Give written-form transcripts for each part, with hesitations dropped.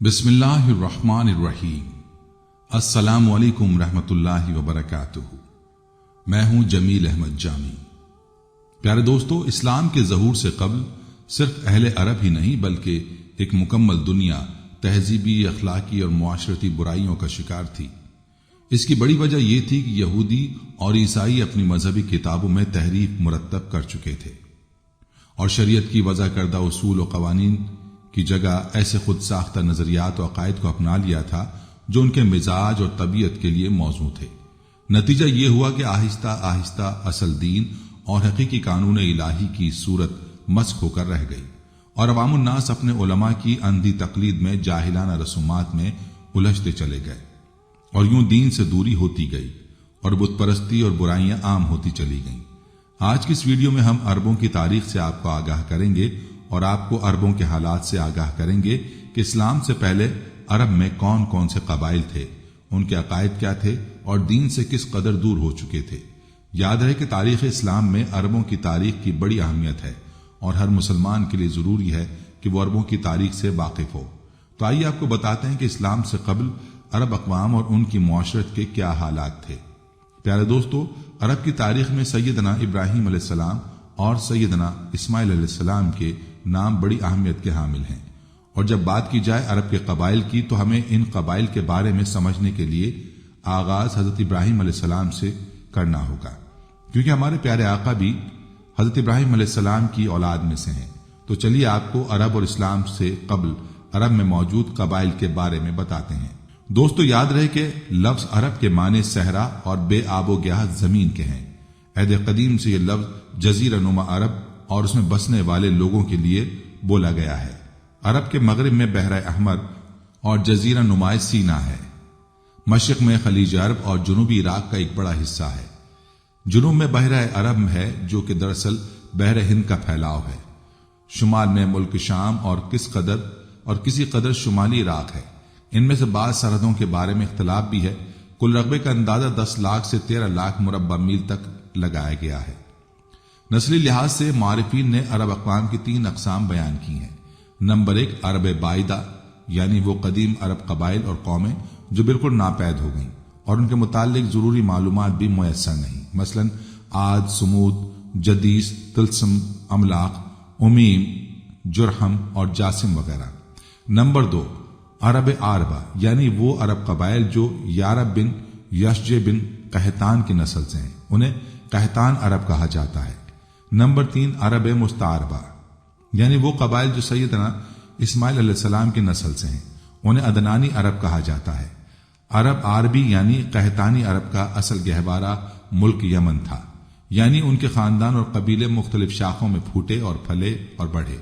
بسم اللہ الرحمن الرحیم۔ السلام علیکم رحمۃ اللہ وبرکاتہ۔ میں ہوں جمیل احمد جامی۔ پیارے دوستو، اسلام کے ظہور سے قبل صرف اہل عرب ہی نہیں بلکہ ایک مکمل دنیا تہذیبی، اخلاقی اور معاشرتی برائیوں کا شکار تھی۔ اس کی بڑی وجہ یہ تھی کہ یہودی اور عیسائی اپنی مذہبی کتابوں میں تحریف مرتب کر چکے تھے اور شریعت کی وضع کردہ اصول و قوانین کی جگہ ایسے خود ساختہ نظریات و عقائد کو اپنا لیا تھا جو ان کے مزاج اور طبیعت کے لیے موزوں تھے۔ نتیجہ یہ ہوا کہ آہستہ آہستہ اصل دین اور حقیقی قانون الہی کی صورت مسخ ہو کر رہ گئی اور عوام الناس اپنے علماء کی اندھی تقلید میں جاہلانہ رسومات میں الجھتے چلے گئے اور یوں دین سے دوری ہوتی گئی اور بت پرستی اور برائیاں عام ہوتی چلی گئیں۔ آج کی اس ویڈیو میں ہم عربوں کی تاریخ سے آپ کو آگاہ کریں گے اور آپ کو عربوں کے حالات سے آگاہ کریں گے کہ اسلام سے پہلے عرب میں کون کون سے قبائل تھے، ان کے عقائد کیا تھے اور دین سے کس قدر دور ہو چکے تھے۔ یاد رہے کہ تاریخ اسلام میں عربوں کی تاریخ کی بڑی اہمیت ہے اور ہر مسلمان کے لیے ضروری ہے کہ وہ عربوں کی تاریخ سے واقف ہو۔ تو آئیے آپ کو بتاتے ہیں کہ اسلام سے قبل عرب اقوام اور ان کی معاشرت کے کیا حالات تھے۔ پیارے دوستو، عرب کی تاریخ میں سیدنا ابراہیم علیہ السلام اور سیدنا اسماعیل علیہ السلام کے نام بڑی اہمیت کے حامل ہیں، اور جب بات کی جائے عرب کے قبائل کی تو ہمیں ان قبائل کے بارے میں سمجھنے کے لیے آغاز حضرت ابراہیم علیہ السلام سے کرنا ہوگا، کیونکہ ہمارے پیارے آقا بھی حضرت ابراہیم علیہ السلام کی اولاد میں سے ہیں۔ تو چلیے آپ کو عرب اور اسلام سے قبل عرب میں موجود قبائل کے بارے میں بتاتے ہیں۔ دوستو، یاد رہے کہ لفظ عرب کے معنی صحرا اور بے آب و گیاہ زمین کے ہیں۔ عہد قدیم سے یہ لفظ جزیرہ نما عرب اور اس میں بسنے والے لوگوں کے لیے بولا گیا ہے۔ عرب کے مغرب میں بحر احمر اور جزیرہ نما سینا ہے، مشرق میں خلیج عرب اور جنوبی عراق کا ایک بڑا حصہ ہے۔ جنوب میں بحر عرب ہے جو کہ دراصل بحر ہند کا پھیلاؤ ہے۔ شمال میں ملک شام اور کسی قدر شمالی عراق ہے۔ ان میں سے بعض سرحدوں کے بارے میں اختلاف بھی ہے۔ کل رقبے کا اندازہ 10 لاکھ سے 13 لاکھ مربع میل تک لگایا گیا ہے۔ نسلی لحاظ سے معرفین نے عرب اقوام کی 3 اقسام بیان کی ہیں۔ نمبر 1، عرب بائدہ، یعنی وہ قدیم عرب قبائل اور قومیں جو بالکل ناپید ہو گئیں اور ان کے متعلق ضروری معلومات بھی میسر نہیں، مثلا عاد، سمود، جدیس، تلسم، املاق، امیم، جرہم اور جاسم وغیرہ۔ نمبر 2، عرب عاربہ، یعنی وہ عرب قبائل جو یارب بن یشج بن قحطان کی نسل سے ہیں، انہیں قحطان عرب کہا جاتا ہے۔ نمبر 3، عرب مستعربہ، یعنی وہ قبائل جو سیدنا اسماعیل علیہ السلام کی نسل سے ہیں، انہیں عدنانی عرب کہا جاتا ہے۔ عرب عربی یعنی قحطانی عرب کا اصل گہوارہ ملک یمن تھا، یعنی ان کے خاندان اور قبیلے مختلف شاخوں میں پھوٹے اور پھلے اور بڑھے۔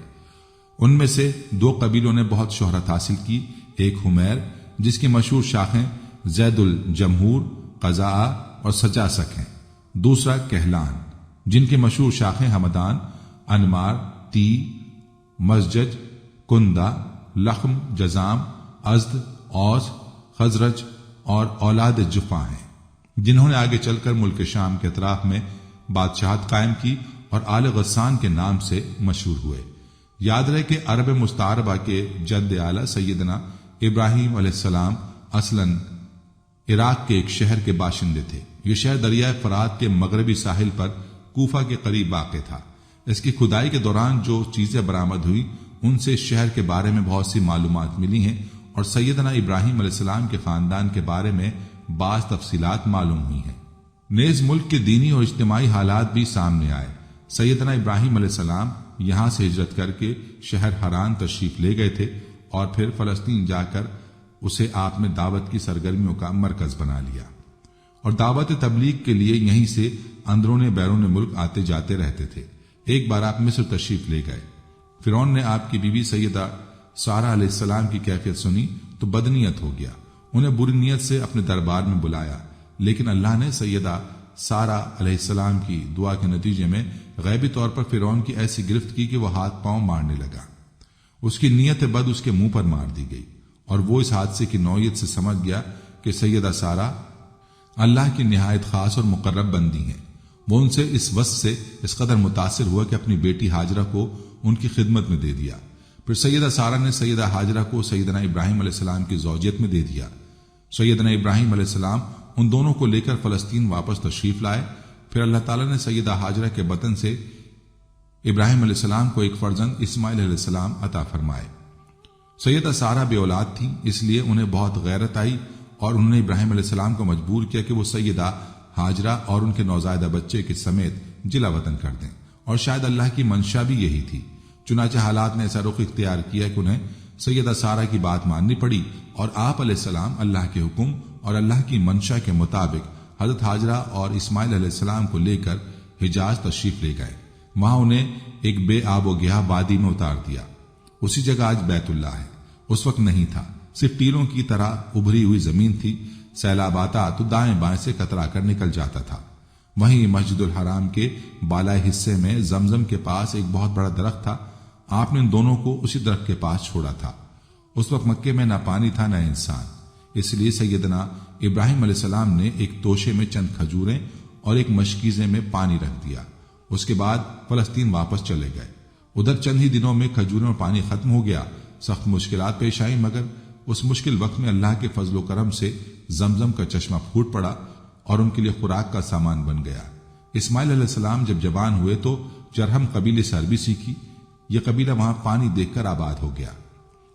ان میں سے 2 قبیلوں نے بہت شہرت حاصل کی، ایک حمیر جس کی مشہور شاخیں زید الجمہور، قزاء اور سجاسک ہیں، دوسرا کہلان جن کی مشہور شاخیں ہمدان، انمار، تی، مسجج، کندہ، لخم، جزام، ازد، اوس، خزرج اور اولاد جفا ہیں، جنہوں نے آگے چل کر ملک شام کے اطراف میں بادشاہت قائم کی اور آل غسان کے نام سے مشہور ہوئے۔ یاد رہے کہ عرب مستعربہ کے جد اعلیٰ سیدنا ابراہیم علیہ السلام اصلاً عراق کے ایک شہر کے باشندے تھے۔ یہ شہر دریائے فرات کے مغربی ساحل پر کوفہ کے قریب واقع تھا۔ اس کی کھدائی کے دوران جو چیزیں برآمد ہوئی ان سے اس شہر کے بارے میں بہت سی معلومات ملی ہیں اور سیدنا ابراہیم علیہ السلام کے خاندان کے بارے میں بعض تفصیلات معلوم ہوئی ہیں۔ نیز ملک کے دینی اور اجتماعی حالات بھی سامنے آئے۔ سیدنا ابراہیم علیہ السلام یہاں سے ہجرت کر کے شہر حران تشریف لے گئے تھے اور پھر فلسطین جا کر اسے آپ نے دعوت کی سرگرمیوں کا مرکز بنا لیا اور دعوت تبلیغ کے لیے یہیں سے اندرون بیرون ملک آتے جاتے رہتے تھے۔ ایک بار آپ مصر تشریف لے گئے۔ فرعون نے آپ کی بیوی سیدہ سارہ علیہ السلام کی کیفیت سنی تو بدنیت ہو گیا، انہیں بری نیت سے اپنے دربار میں بلایا، لیکن اللہ نے سیدہ سارہ علیہ السلام کی دعا کے نتیجے میں غیبی طور پر فرعون کی ایسی گرفت کی کہ وہ ہاتھ پاؤں مارنے لگا۔ اس کی نیت بد اس کے منہ پر مار دی گئی اور وہ اس حادثے کی نوعیت سے سمجھ گیا کہ سیدہ سارہ اللہ کی نہایت خاص اور مقرب بندی ہیں۔ وہ ان سے اس وصف سے اس قدر متاثر ہوا کہ اپنی بیٹی ہاجرہ کو ان کی خدمت میں دے دیا۔ پھر سیدہ سارہ نے سیدہ ہاجرہ کو سیدنا ابراہیم علیہ السلام کی زوجیت میں دے دیا۔ سیدنا ابراہیم علیہ السلام ان دونوں کو لے کر فلسطین واپس تشریف لائے۔ پھر اللہ تعالیٰ نے سیدہ ہاجرہ کے بطن سے ابراہیم علیہ السلام کو ایک فرزند اسماعیل علیہ السلام عطا فرمائے۔ سیدہ سارہ بے اولاد تھیں، اس لیے انہیں بہت غیرت آئی اور انہوں نے ابراہیم علیہ السلام کو مجبور کیا کہ وہ سیدہ ہاجرہ اور ان کے نوزائیدہ بچے کے سمیت جلا وطن کر دیں، اور شاید اللہ کی منشا بھی یہی تھی۔ چنانچہ حالات نے ایسا رخ اختیار کیا کہ انہیں سیدہ سارہ کی بات ماننی پڑی، اور آپ علیہ السلام اللہ کے حکم اور اللہ کی منشا کے مطابق حضرت ہاجرہ اور اسماعیل علیہ السلام کو لے کر حجاز تشریف لے گئے۔ وہاں انہیں ایک بے آب و گیا وادی میں اتار دیا۔ اسی جگہ آج بیت اللہ ہے، اس وقت نہیں تھا، صرف ٹیلوں کی طرح ابھری ہوئی زمین تھی۔ سیلاب آتا تو دائیں بائیں سے کترا کر نکل جاتا تھا۔ وہیں مسجد الحرام کے بالائی حصے میں زمزم کے پاس ایک بہت بڑا درخت تھا۔ آپ نے ان دونوں کو اسی درخت کے پاس چھوڑا تھا۔ اس وقت مکے میں نہ پانی تھا نہ انسان، اس لیے سیدنا ابراہیم علیہ السلام نے ایک توشے میں چند کھجوریں اور ایک مشکیزے میں پانی رکھ دیا۔ اس کے بعد فلسطین واپس چلے گئے۔ ادھر چند ہی دنوں میں کھجوروں اور پانی ختم ہو گیا۔ سخت مشکلات پیش آئیں، مگر اس مشکل وقت میں اللہ کے فضل و کرم سے زمزم کا چشمہ پھوٹ پڑا اور ان کے لیے خوراک کا سامان بن گیا۔ اسماعیل علیہ السلام جب جوان ہوئے تو جرہم قبیلے سے عربی سیکھی۔ یہ قبیلہ وہاں پانی دیکھ کر آباد ہو گیا۔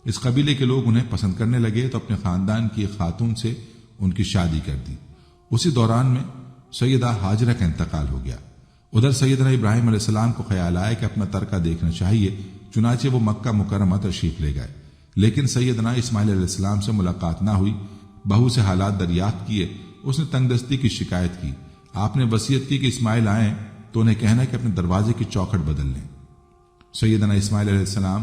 اس قبیلے کے لوگ انہیں پسند کرنے لگے تو اپنے خاندان کی ایک خاتون سے ان کی شادی کر دی۔ اسی دوران میں سیدہ ہاجرہ کا انتقال ہو گیا۔ ادھر سیدنا ابراہیم علیہ السلام کو خیال آیا کہ اپنا ترکہ دیکھنا چاہیے، چنانچہ وہ مکہ مکرمہ تشریف لے گئے، لیکن سیدنا اسماعیل علیہ السلام سے ملاقات نہ ہوئی۔ بہو سے حالات دریافت کیے، اس نے تنگ دستی کی شکایت کی۔ آپ نے وصیت کی کہ اسماعیل آئیں تو انہیں کہنا کہ اپنے دروازے کی چوکھٹ بدل لیں۔ سیدنا اسماعیل علیہ السلام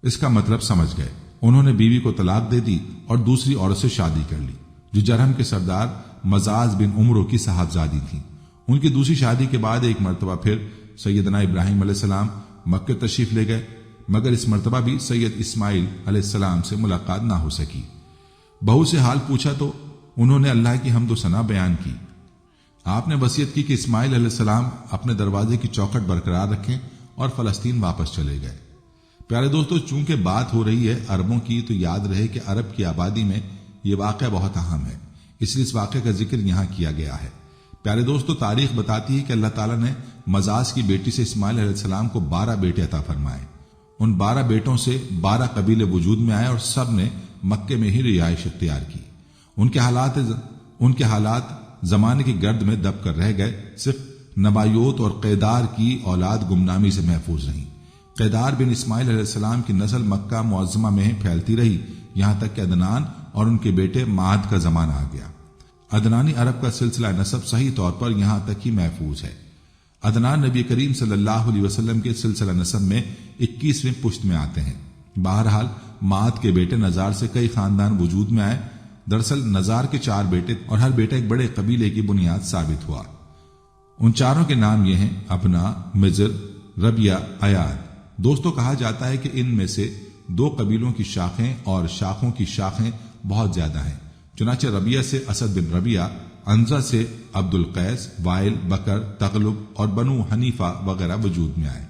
اس کا مطلب سمجھ گئے۔ انہوں نے بیوی کو طلاق دے دی اور دوسری عورت سے شادی کر لی، جو جرہم کے سردار مزاز بن عمرو کی صاحبزادی تھیں۔ ان کی دوسری شادی کے بعد ایک مرتبہ پھر سیدنا ابراہیم علیہ السلام مکہ تشریف لے گئے، مگر اس مرتبہ بھی سید اسماعیل علیہ السلام سے ملاقات نہ ہو سکی۔ بہو سے حال پوچھا تو انہوں نے اللہ کی حمد و ثنا بیان کی۔ آپ نے وصیت کی کہ اسماعیل علیہ السلام اپنے دروازے کی چوکھٹ برقرار رکھیں اور فلسطین واپس چلے گئے۔ پیارے دوستو، چونکہ بات ہو رہی ہے عربوں کی، تو یاد رہے کہ عرب کی آبادی میں یہ واقعہ بہت اہم ہے، اس لیے اس واقعے کا ذکر یہاں کیا گیا ہے۔ پیارے دوستو، تاریخ بتاتی ہے کہ اللہ تعالیٰ نے مزاز کی بیٹی سے اسماعیل علیہ السلام کو 12 بیٹے عطا فرمائے۔ ان 12 بیٹوں سے 12 قبیلے وجود میں آئے اور سب نے مکے میں ہی رہائش اختیار کی۔ ان کے حالات زمانے کی گرد میں دب کر رہ گئے، صرف نبایوت اور قیدار کی اولاد گمنامی سے محفوظ رہیں۔ قیدار بن اسماعیل علیہ السلام کی نسل مکہ معظمہ میں پھیلتی رہی، یہاں تک کہ عدنان اور ان کے بیٹے معاد کا زمانہ آ گیا۔ عدنانی عرب کا سلسلہ نسب صحیح طور پر یہاں تک ہی محفوظ ہے۔ عدنان نبی کریم صلی اللہ علیہ وسلم کے سلسلہ نسب میں 21ویں پشت میں آتے ہیں۔ بہرحال معاد کے بیٹے نزار سے کئی خاندان وجود میں آئے۔ دراصل نزار کے 4 بیٹے اور ہر بیٹا ایک بڑے قبیلے کی بنیاد ثابت ہوا۔ ان چاروں کے نام یہ ہیں: ابنا، مضر، ربیہ، ایاد۔ دوستو، کہا جاتا ہے کہ ان میں سے 2 قبیلوں کی شاخیں اور شاخوں کی شاخیں بہت زیادہ ہیں۔ چنانچہ ربیہ سے اسد بن ربیہ، انزا سے عبد القیس، وائل، بکر، تغلب اور بنو حنیفہ وغیرہ وجود میں آئے۔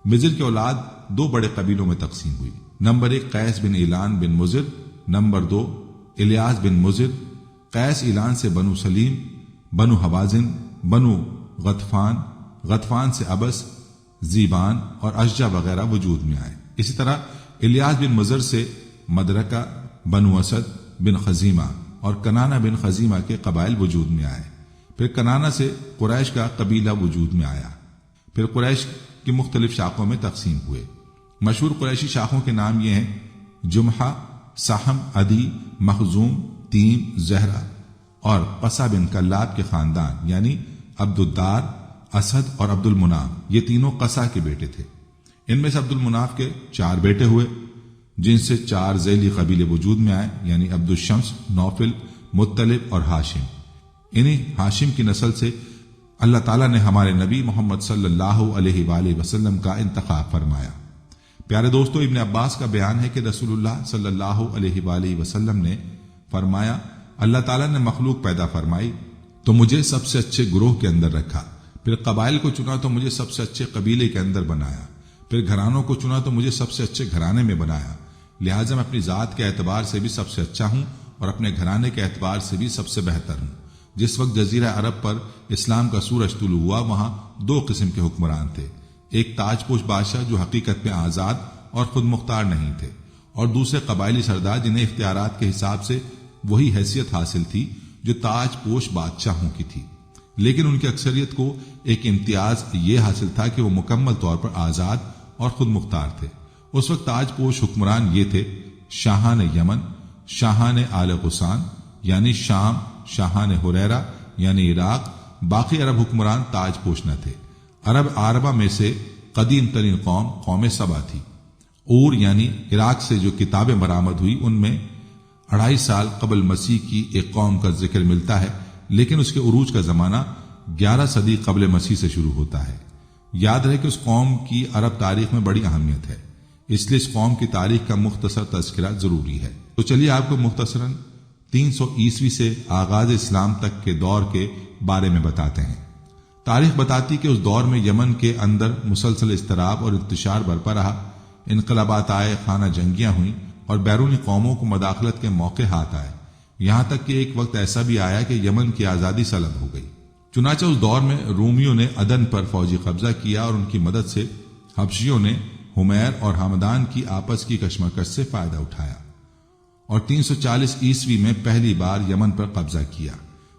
مضر کی اولاد 2 بڑے قبیلوں میں تقسیم ہوئی۔ نمبر 1 قیس بن اعلان بن مضر، نمبر 2 الیاس بن مضر۔ قیس اعلان سے بنو سلیم، بنو حوازن، بنو غطفان، غطفان سے ابس، زیبان اور اشجع وغیرہ وجود میں آئے۔ اسی طرح الیاس بن مضر سے مدرکہ، بنو اسد بن خزیمہ اور کنانہ بن خزیمہ کے قبائل وجود میں آئے۔ پھر کنانہ سے قریش کا قبیلہ وجود میں آیا۔ پھر قریش کی مختلف شاخوں میں تقسیم ہوئے۔ مشہور قریشی شاخوں کے نام یہ ہیں: جمحہ، سہم، عدی، مخزوم، تیم، زہرہ اور قصہ بن کلاب کے خاندان، یعنی عبد الدار، اسد اور عبد المناف، یہ تینوں قصہ کے بیٹے تھے۔ ان میں سے عبد المناف کے 4 بیٹے ہوئے، جن سے 4 ذیلی قبیلے وجود میں آئے، یعنی عبد الشمس، نوفل، مطلب اور ہاشم۔ انہی ہاشم کی نسل سے اللہ تعالیٰ نے ہمارے نبی محمد صلی اللہ علیہ وآلہ وسلم کا انتخاب فرمایا۔ پیارے دوستو، ابن عباس کا بیان ہے کہ رسول اللہ صلی اللہ علیہ وآلہ وسلم نے فرمایا، اللہ تعالیٰ نے مخلوق پیدا فرمائی تو مجھے سب سے اچھے گروہ کے اندر رکھا، پھر قبائل کو چنا تو مجھے سب سے اچھے قبیلے کے اندر بنایا، پھر گھرانوں کو چنا تو مجھے سب سے اچھے گھرانے میں بنایا، لہٰذا میں اپنی ذات کے اعتبار سے بھی سب سے اچھا ہوں اور اپنے گھرانے کے اعتبار سے بھی سب سے بہتر ہوں۔ جس وقت جزیرہ عرب پر اسلام کا سورج طلوع ہوا، وہاں دو قسم کے حکمران تھے، ایک تاج پوش بادشاہ جو حقیقت میں آزاد اور خود مختار نہیں تھے، اور دوسرے قبائلی سردار جنہیں اختیارات کے حساب سے وہی حیثیت حاصل تھی جو تاج پوش بادشاہوں کی تھی، لیکن ان کی اکثریت کو ایک امتیاز یہ حاصل تھا کہ وہ مکمل طور پر آزاد اور خود مختار تھے۔ اس وقت تاج پوش حکمران یہ تھے: شاہان یمن، شاہان آل غسان یعنی شام، شاہان حریرہ یعنی عراق۔ باقی عرب حکمران تاج پوش نہ تھے۔ عربہ میں سے قدیم ترین قوم سبا تھی۔ اور یعنی عراق سے جو کتابیں برآمد ہوئی ان میں 2.5 سال قبل مسیح کی ایک قوم کا ذکر ملتا ہے، لیکن اس کے عروج کا زمانہ 11 صدی قبل مسیح سے شروع ہوتا ہے۔ یاد رہے کہ اس قوم کی عرب تاریخ میں بڑی اہمیت ہے، اس لیے اس قوم کی تاریخ کا مختصر تذکرہ ضروری ہے۔ تو چلیے آپ کو مختصراً 300 عیسوی سے آغاز اسلام تک کے دور کے بارے میں بتاتے ہیں۔ تاریخ بتاتی کہ اس دور میں یمن کے اندر مسلسل اضطراب اور انتشار برپا رہا، انقلابات آئے، خانہ جنگیاں ہوئیں اور بیرونی قوموں کو مداخلت کے موقع ہاتھ آئے، یہاں تک کہ ایک وقت ایسا بھی آیا کہ یمن کی آزادی سلب ہو گئی۔ چنانچہ اس دور میں رومیوں نے عدن پر فوجی قبضہ کیا اور ان کی مدد سے حبشیوں نے حمیر اور ہمدان کی آپس کی کشمکش سے فائدہ اٹھایا اور 340 عیسوی میں پہلی بار یمن پر قبضہ کیا۔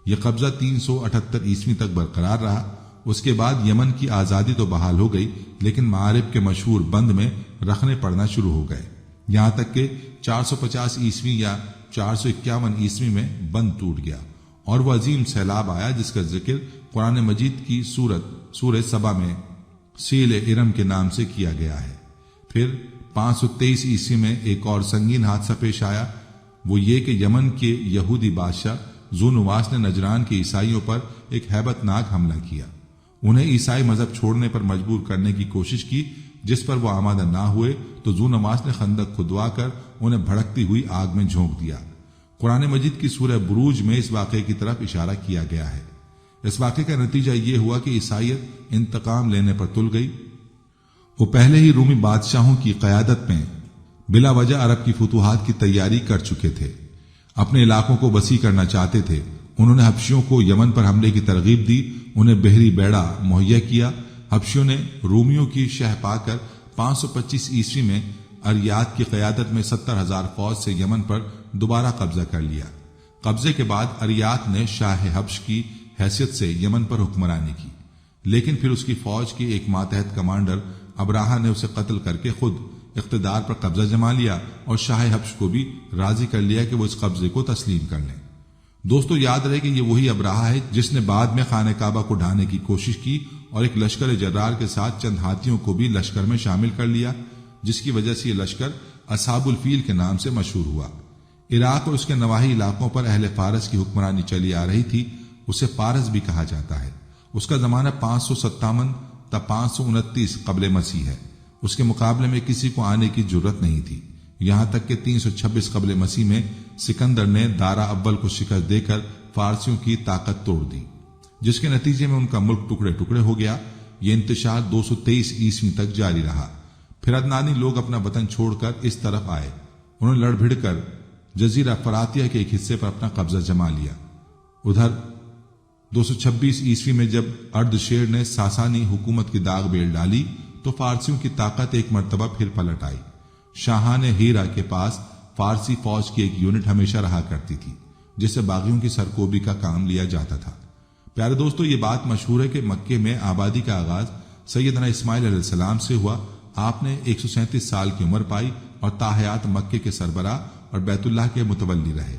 یہ قبضہ 378 عیسوی تک برقرار رہا۔ اس کے بعد یمن کی آزادی تو بحال ہو گئی، لیکن معارب کے مشہور بند میں رکھنے پڑنا شروع ہو گئے، یہاں تک کہ 450 عیسوی یا 451 عیسوی میں بند ٹوٹ گیا اور وہ عظیم سیلاب آیا جس کا ذکر قرآن مجید کی سورہ سبا میں سیل ارم کے نام سے کیا گیا ہے۔ پھر 523 عیسوی میں ایک اور سنگین حادثہ پیش آیا، وہ یہ کہ یمن کے یہودی بادشاہ ذونواس نے نجران کے عیسائیوں پر ایک ہیبت ناک حملہ کیا، انہیں عیسائی مذہب چھوڑنے پر مجبور کرنے کی کوشش کی، جس پر وہ آمادہ نہ ہوئے تو ذونواس نے خندق کھدوا کر انہیں بھڑکتی ہوئی آگ میں جھونک دیا۔ قرآن مجید کی سورہ بروج میں اس واقعے کی طرف اشارہ کیا گیا ہے۔ اس واقعے کا نتیجہ یہ ہوا کہ عیسائیت انتقام لینے پر تل گئی۔ وہ پہلے ہی رومی بادشاہوں کی قیادت میں بلا وجہ عرب کی فتوحات کی تیاری کر چکے تھے، اپنے علاقوں کو وسیع کرنا چاہتے تھے۔ انہوں نے حبشیوں کو یمن پر حملے کی ترغیب دی، انہیں بحری بیڑا مہیا کیا۔ حبشیوں نے رومیوں کی شہ پا کر 525 عیسوی میں اریات کی قیادت میں 70,000 فوج سے یمن پر دوبارہ قبضہ کر لیا۔ قبضے کے بعد اریات نے شاہ حبش کی حیثیت سے یمن پر حکمرانی کی، لیکن پھر اس کی فوج کے ایک ماتحت کمانڈر ابراہا نے اسے قتل کر کے خود اقتدار پر قبضہ جما لیا اور شاہ حبش کو بھی راضی کر لیا کہ وہ اس قبضے کو تسلیم کر لیں۔ دوستو یاد رہے کہ یہ وہی ابراہا ہے جس نے بعد میں خانہ کعبہ کو ڈھانے کی کوشش کی اور ایک لشکر جرار کے ساتھ چند ہاتھیوں کو بھی لشکر میں شامل کر لیا، جس کی وجہ سے یہ لشکر اصحاب الفیل کے نام سے مشہور ہوا۔ عراق اور اس کے نواحی علاقوں پر اہل فارس کی حکمرانی چلی آ رہی تھی، اسے پارس بھی کہا جاتا ہے۔ اس کا زمانہ 557 تا 529 قبل مسیح ہے۔ اس کے مقابلے میں کسی کو آنے کی جرت نہیں تھی، یہاں تک کہ 326 قبل مسیح میں سکندر نے دارا اول کو شکست دے کر فارسیوں کی طاقت توڑ دی، جس کے نتیجے میں ان کا ملک ٹکڑے ٹکڑے ہو گیا۔ یہ انتشار 223 عیسوی تک جاری رہا۔ پھر عدنانی لوگ اپنا وطن چھوڑ کر اس طرف آئے، انہوں نے لڑ بھڑ کر جزیرہ فراتیہ کے ایک حصے پر اپنا قبضہ جما لیا۔ ادھر 226 عیسوی میں جب اردشیر نے ساسانی حکومت کی داغ بیل ڈالی تو فارسیوں کی طاقت ایک مرتبہ پھر پلٹ آئی۔ شاہان ہیرا کے پاس فارسی فوج کی ایک یونٹ ہمیشہ رہا کرتی تھی، جس سے باغیوں کی سرکوبی کا کام لیا جاتا تھا۔ پیارے دوستو، یہ بات مشہور ہے کہ مکے میں آبادی کا آغاز سیدنا اسماعیل علیہ السلام سے ہوا۔ آپ نے 137 سال کی عمر پائی اور تاحیات مکے کے سربراہ اور بیت اللہ کے متولی رہے۔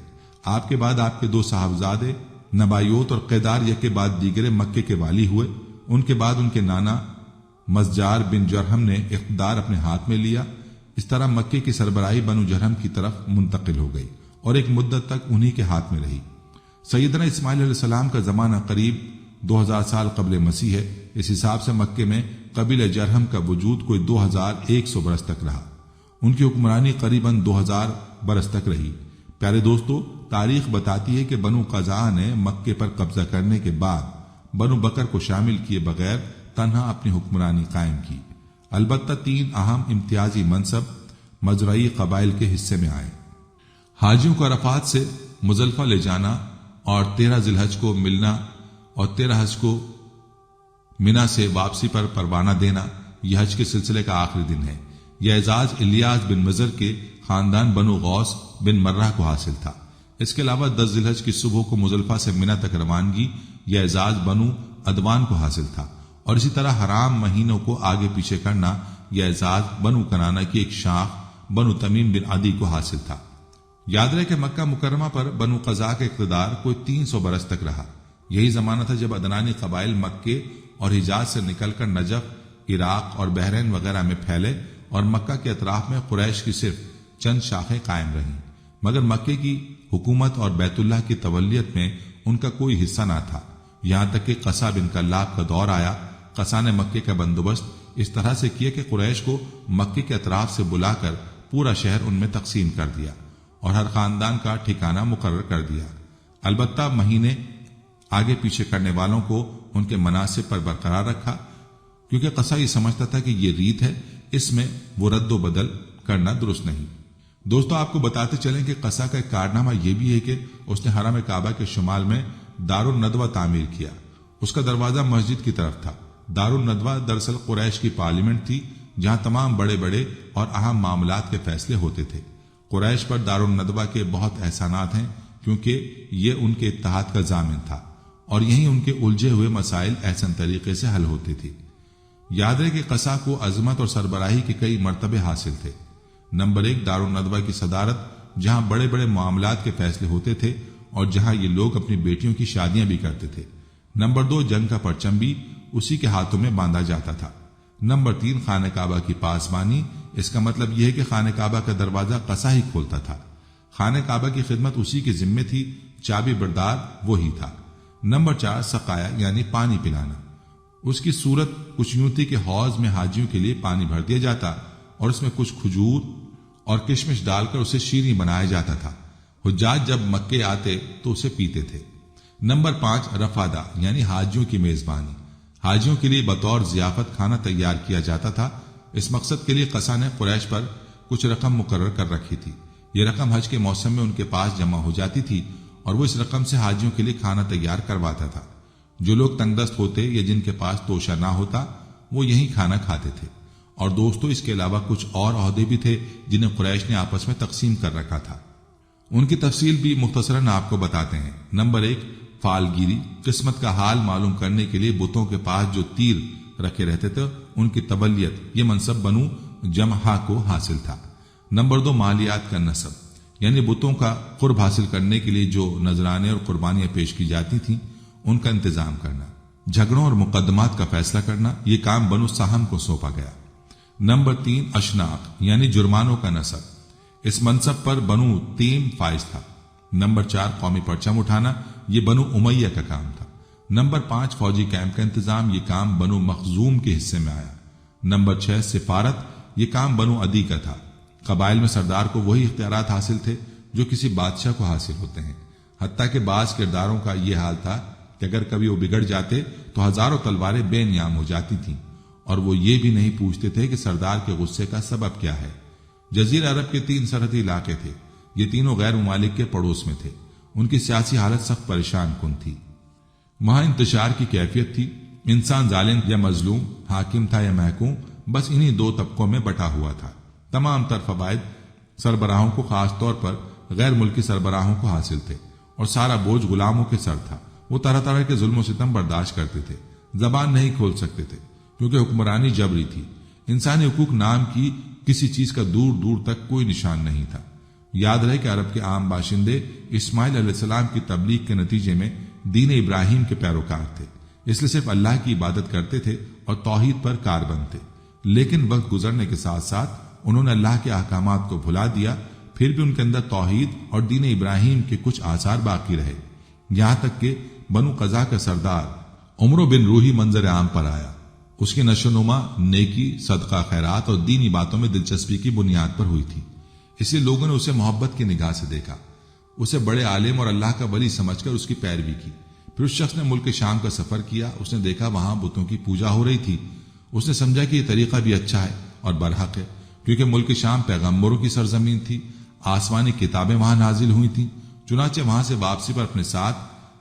آپ کے بعد آپ کے 2 صاحبزادے نبایوت اور قیدار یک کے بعد دیگرے مکے کے والی ہوئے۔ ان کے بعد ان کے نانا مزجار بن جرہم نے اقتدار اپنے ہاتھ میں لیا۔ اس طرح مکے کی سربراہی بنو جرہم کی طرف منتقل ہو گئی اور ایک مدت تک انہی کے ہاتھ میں رہی۔ سیدنا اسماعیل علیہ السلام کا زمانہ قریب 2000 سال قبل مسیح ہے۔ اس حساب سے مکے میں قبیلہ جرہم کا وجود کوئی 2100 برس تک رہا۔ ان کی حکمرانی قریباً 2000 برس تک رہی۔ پیارے دوستو، تاریخ بتاتی ہے کہ بنو قزاع نے مکے پر قبضہ کرنے کے بعد بنو بکر کو شامل کیے بغیر تنہا اپنی حکمرانی قائم کی۔ البتہ 3 اہم امتیازی منصب مزرعی قبائل کے حصے میں آئے۔ حاجیوں کو عرفات سے مزدلفہ لے جانا اور 13 ذی الحج کو ملنا اور 13 حج کو منا سے واپسی پر پروانہ دینا، یہ حج کے سلسلے کا آخری دن ہے۔ یہ اعزاز الیاس بن مضر کے خاندان بنو غوث بن مرہ کو حاصل تھا۔ اس کے علاوہ 10 ذی الحج کی صبح کو مزدلفہ سے منا تک روانگی، یہ اعزاز بنو عدوان کو حاصل تھا، اور اسی طرح حرام مہینوں کو آگے پیچھے کرنا، یہ اعزاز بنو کنانہ کی ایک شاخ بنو تمیم بن عدی کو حاصل تھا۔ یاد رہے کہ مکہ مکرمہ پر بنو قزا کا اقتدار کوئی 300 برس تک رہا۔ یہی زمانہ تھا جب عدنانی قبائل مکے اور حجاز سے نکل کر نجف، عراق اور بحرین وغیرہ میں پھیلے، اور مکہ کے اطراف میں قریش کی صرف چند شاخیں قائم رہیں، مگر مکے کی حکومت اور بیت اللہ کی تولیت میں ان کا کوئی حصہ نہ تھا، یہاں تک کہ قصا بن کلاب کا دور آیا۔ قصا نے مکے کا بندوبست اس طرح سے کیا کہ قریش کو مکے کے اطراف سے بلا کر پورا شہر ان میں تقسیم کر دیا اور ہر خاندان کا ٹھکانہ مقرر کر دیا۔ البتہ مہینے آگے پیچھے کرنے والوں کو ان کے مناسب پر برقرار رکھا، کیونکہ قصا یہ سمجھتا تھا کہ یہ ریت ہے، اس میں وہ رد و بدل کرنا درست نہیں۔ دوستو، آپ کو بتاتے چلیں کہ قصا کا ایک کارنامہ یہ بھی ہے کہ اس نے حرم کعبہ کے شمال میں دار الندوہ تعمیر کیا۔ اس کا دروازہ مسجد کی طرف تھا۔ دار الندوہ دراصل قریش کی پارلیمنٹ تھی، جہاں تمام بڑے بڑے اور اہم معاملات کے فیصلے ہوتے تھے۔ قریش پر دار الندوہ کے بہت احسانات ہیں، کیونکہ یہ ان کے اتحاد کا ضامن تھا اور یہیں ان کے الجھے ہوئے مسائل احسن طریقے سے حل ہوتے تھے۔ یاد رہے کہ قصا کو عظمت اور سربراہی کے کئی مرتبے حاصل تھے۔ نمبر 1، دار الندوہ کی صدارت، جہاں بڑے بڑے معاملات کے فیصلے ہوتے تھے اور جہاں یہ لوگ اپنی بیٹیوں کی شادیاں بھی کرتے تھے۔ نمبر 2، جنگ کا پرچم بھی اسی کے ہاتھوں میں باندھا جاتا تھا۔ نمبر 3، خانہ کعبہ کی پاسبانی، اس کا مطلب یہ ہے کہ خانہ کعبہ کا دروازہ قصا ہی کھولتا تھا۔ خانہ کعبہ کی خدمت اسی کے ذمے تھی، چابی بردار وہی تھا۔ نمبر 4، سقایا یعنی پانی پلانا۔ اس کی صورت کچھ یوں تھی کہ حوض میں حاجیوں کے لیے پانی بھر دیا جاتا اور اس میں کچھ کھجور اور کشمش ڈال کر اسے شیریں بنایا جاتا تھا۔ حجاج جب مکے آتے تو اسے پیتے تھے۔ نمبر 5، رفادہ یعنی حاجیوں کی میزبانی۔ حاجیوں کے لیے بطور ضیافت کھانا تیار کیا جاتا تھا۔ اس مقصد کے لیے قصا نے قریش پر کچھ رقم مقرر کر رکھی تھی۔ یہ رقم حج کے موسم میں ان کے پاس جمع ہو جاتی تھی اور وہ اس رقم سے حاجیوں کے لیے کھانا تیار کرواتا تھا۔ جو لوگ تنگ دست ہوتے یا جن کے پاس توشہ نہ ہوتا، وہ یہی کھانا کھاتے تھے۔ اور دوستو، اس کے علاوہ کچھ اور عہدے بھی تھے جنہیں قریش نے آپس میں تقسیم کر رکھا تھا۔ ان کی تفصیل بھی مختصراً آپ کو بتاتے ہیں۔ نمبر 1، فال گیری، قسمت کا حال معلوم کرنے کے لیے بتوں کے پاس جو تیر رکھے رہتے تھے ان کی تبلیت، یہ منصب بنو جمحہ کو حاصل تھا۔ نمبر 2، مالیات کا نصب، یعنی بتوں کا قرب حاصل کرنے کے لیے جو نذرانے اور قربانیاں پیش کی جاتی تھیں ان کا انتظام کرنا۔ جھگڑوں اور مقدمات کا فیصلہ کرنا، یہ کام بنو سہم کو سونپا گیا۔ نمبر 3، اشناق یعنی جرمانوں کا نصب، اس منصب پر بنو تیم فائز تھا۔ نمبر 4، قومی پرچم اٹھانا، یہ بنو امیہ کا کام تھا۔ نمبر 5، فوجی کیمپ کا انتظام، یہ کام بنو مخزوم کے حصے میں آیا۔ نمبر 6، سفارت، یہ کام بنو عدی کا تھا۔ قبائل میں سردار کو وہی اختیارات حاصل تھے جو کسی بادشاہ کو حاصل ہوتے ہیں، حتیٰ کہ بعض کرداروں کا یہ حال تھا کہ اگر کبھی وہ بگڑ جاتے تو ہزاروں تلواریں بے نیام ہو جاتی تھیں، اور وہ یہ بھی نہیں پوچھتے تھے کہ سردار کے غصے کا سبب کیا ہے۔ جزیرہ عرب کے 3 سرحدی علاقے تھے، یہ تینوں غیر ممالک کے پڑوس میں تھے۔ ان کی سیاسی حالت سخت پریشان کن تھی۔ وہاں انتشار کی کیفیت تھی، انسان ظالم یا مظلوم، حاکم تھا یا محکوم، بس انہی 2 طبقوں میں بٹا ہوا تھا۔ تمام تر فوائد سربراہوں کو، خاص طور پر غیر ملکی سربراہوں کو حاصل تھے، اور سارا بوجھ غلاموں کے سر تھا۔ وہ طرح طرح کے ظلم و ستم برداشت کرتے تھے، زبان نہیں کھول سکتے تھے کیونکہ حکمرانی جبری تھی۔ انسانی حقوق نام کی کسی چیز کا دور دور تک کوئی نشان نہیں تھا۔ یاد رہے کہ عرب کے عام باشندے اسماعیل علیہ السلام کی تبلیغ کے نتیجے میں دین ابراہیم کے پیروکار تھے، اس لیے صرف اللہ کی عبادت کرتے تھے اور توحید پر کاربند تھے۔ لیکن وقت گزرنے کے ساتھ ساتھ انہوں نے اللہ کے احکامات کو بھلا دیا، پھر بھی ان کے اندر توحید اور دین ابراہیم کے کچھ آثار باقی رہے، یہاں تک کہ بنو قزا کا سردار عمرو بن روحی منظر عام پر آیا۔ اس کی نشو نما نیکی، صدقہ خیرات اور دینی باتوں میں دلچسپی کی بنیاد پر ہوئی تھی، اس لیے لوگوں نے اسے محبت کی نگاہ سے دیکھا، اسے بڑے عالم اور اللہ کا ولی سمجھ کر اس کی پیروی کی۔ پھر اس شخص نے ملک شام کا سفر کیا، اس نے دیکھا وہاں بتوں کی پوجا ہو رہی تھی، اس نے سمجھا کہ یہ طریقہ بھی اچھا ہے اور برحق ہے، کیونکہ ملک شام پیغمبروں کی سرزمین تھی، آسمانی کتابیں وہاں نازل ہوئی تھیں۔ چنانچہ وہاں سے واپسی پر اپنے ساتھ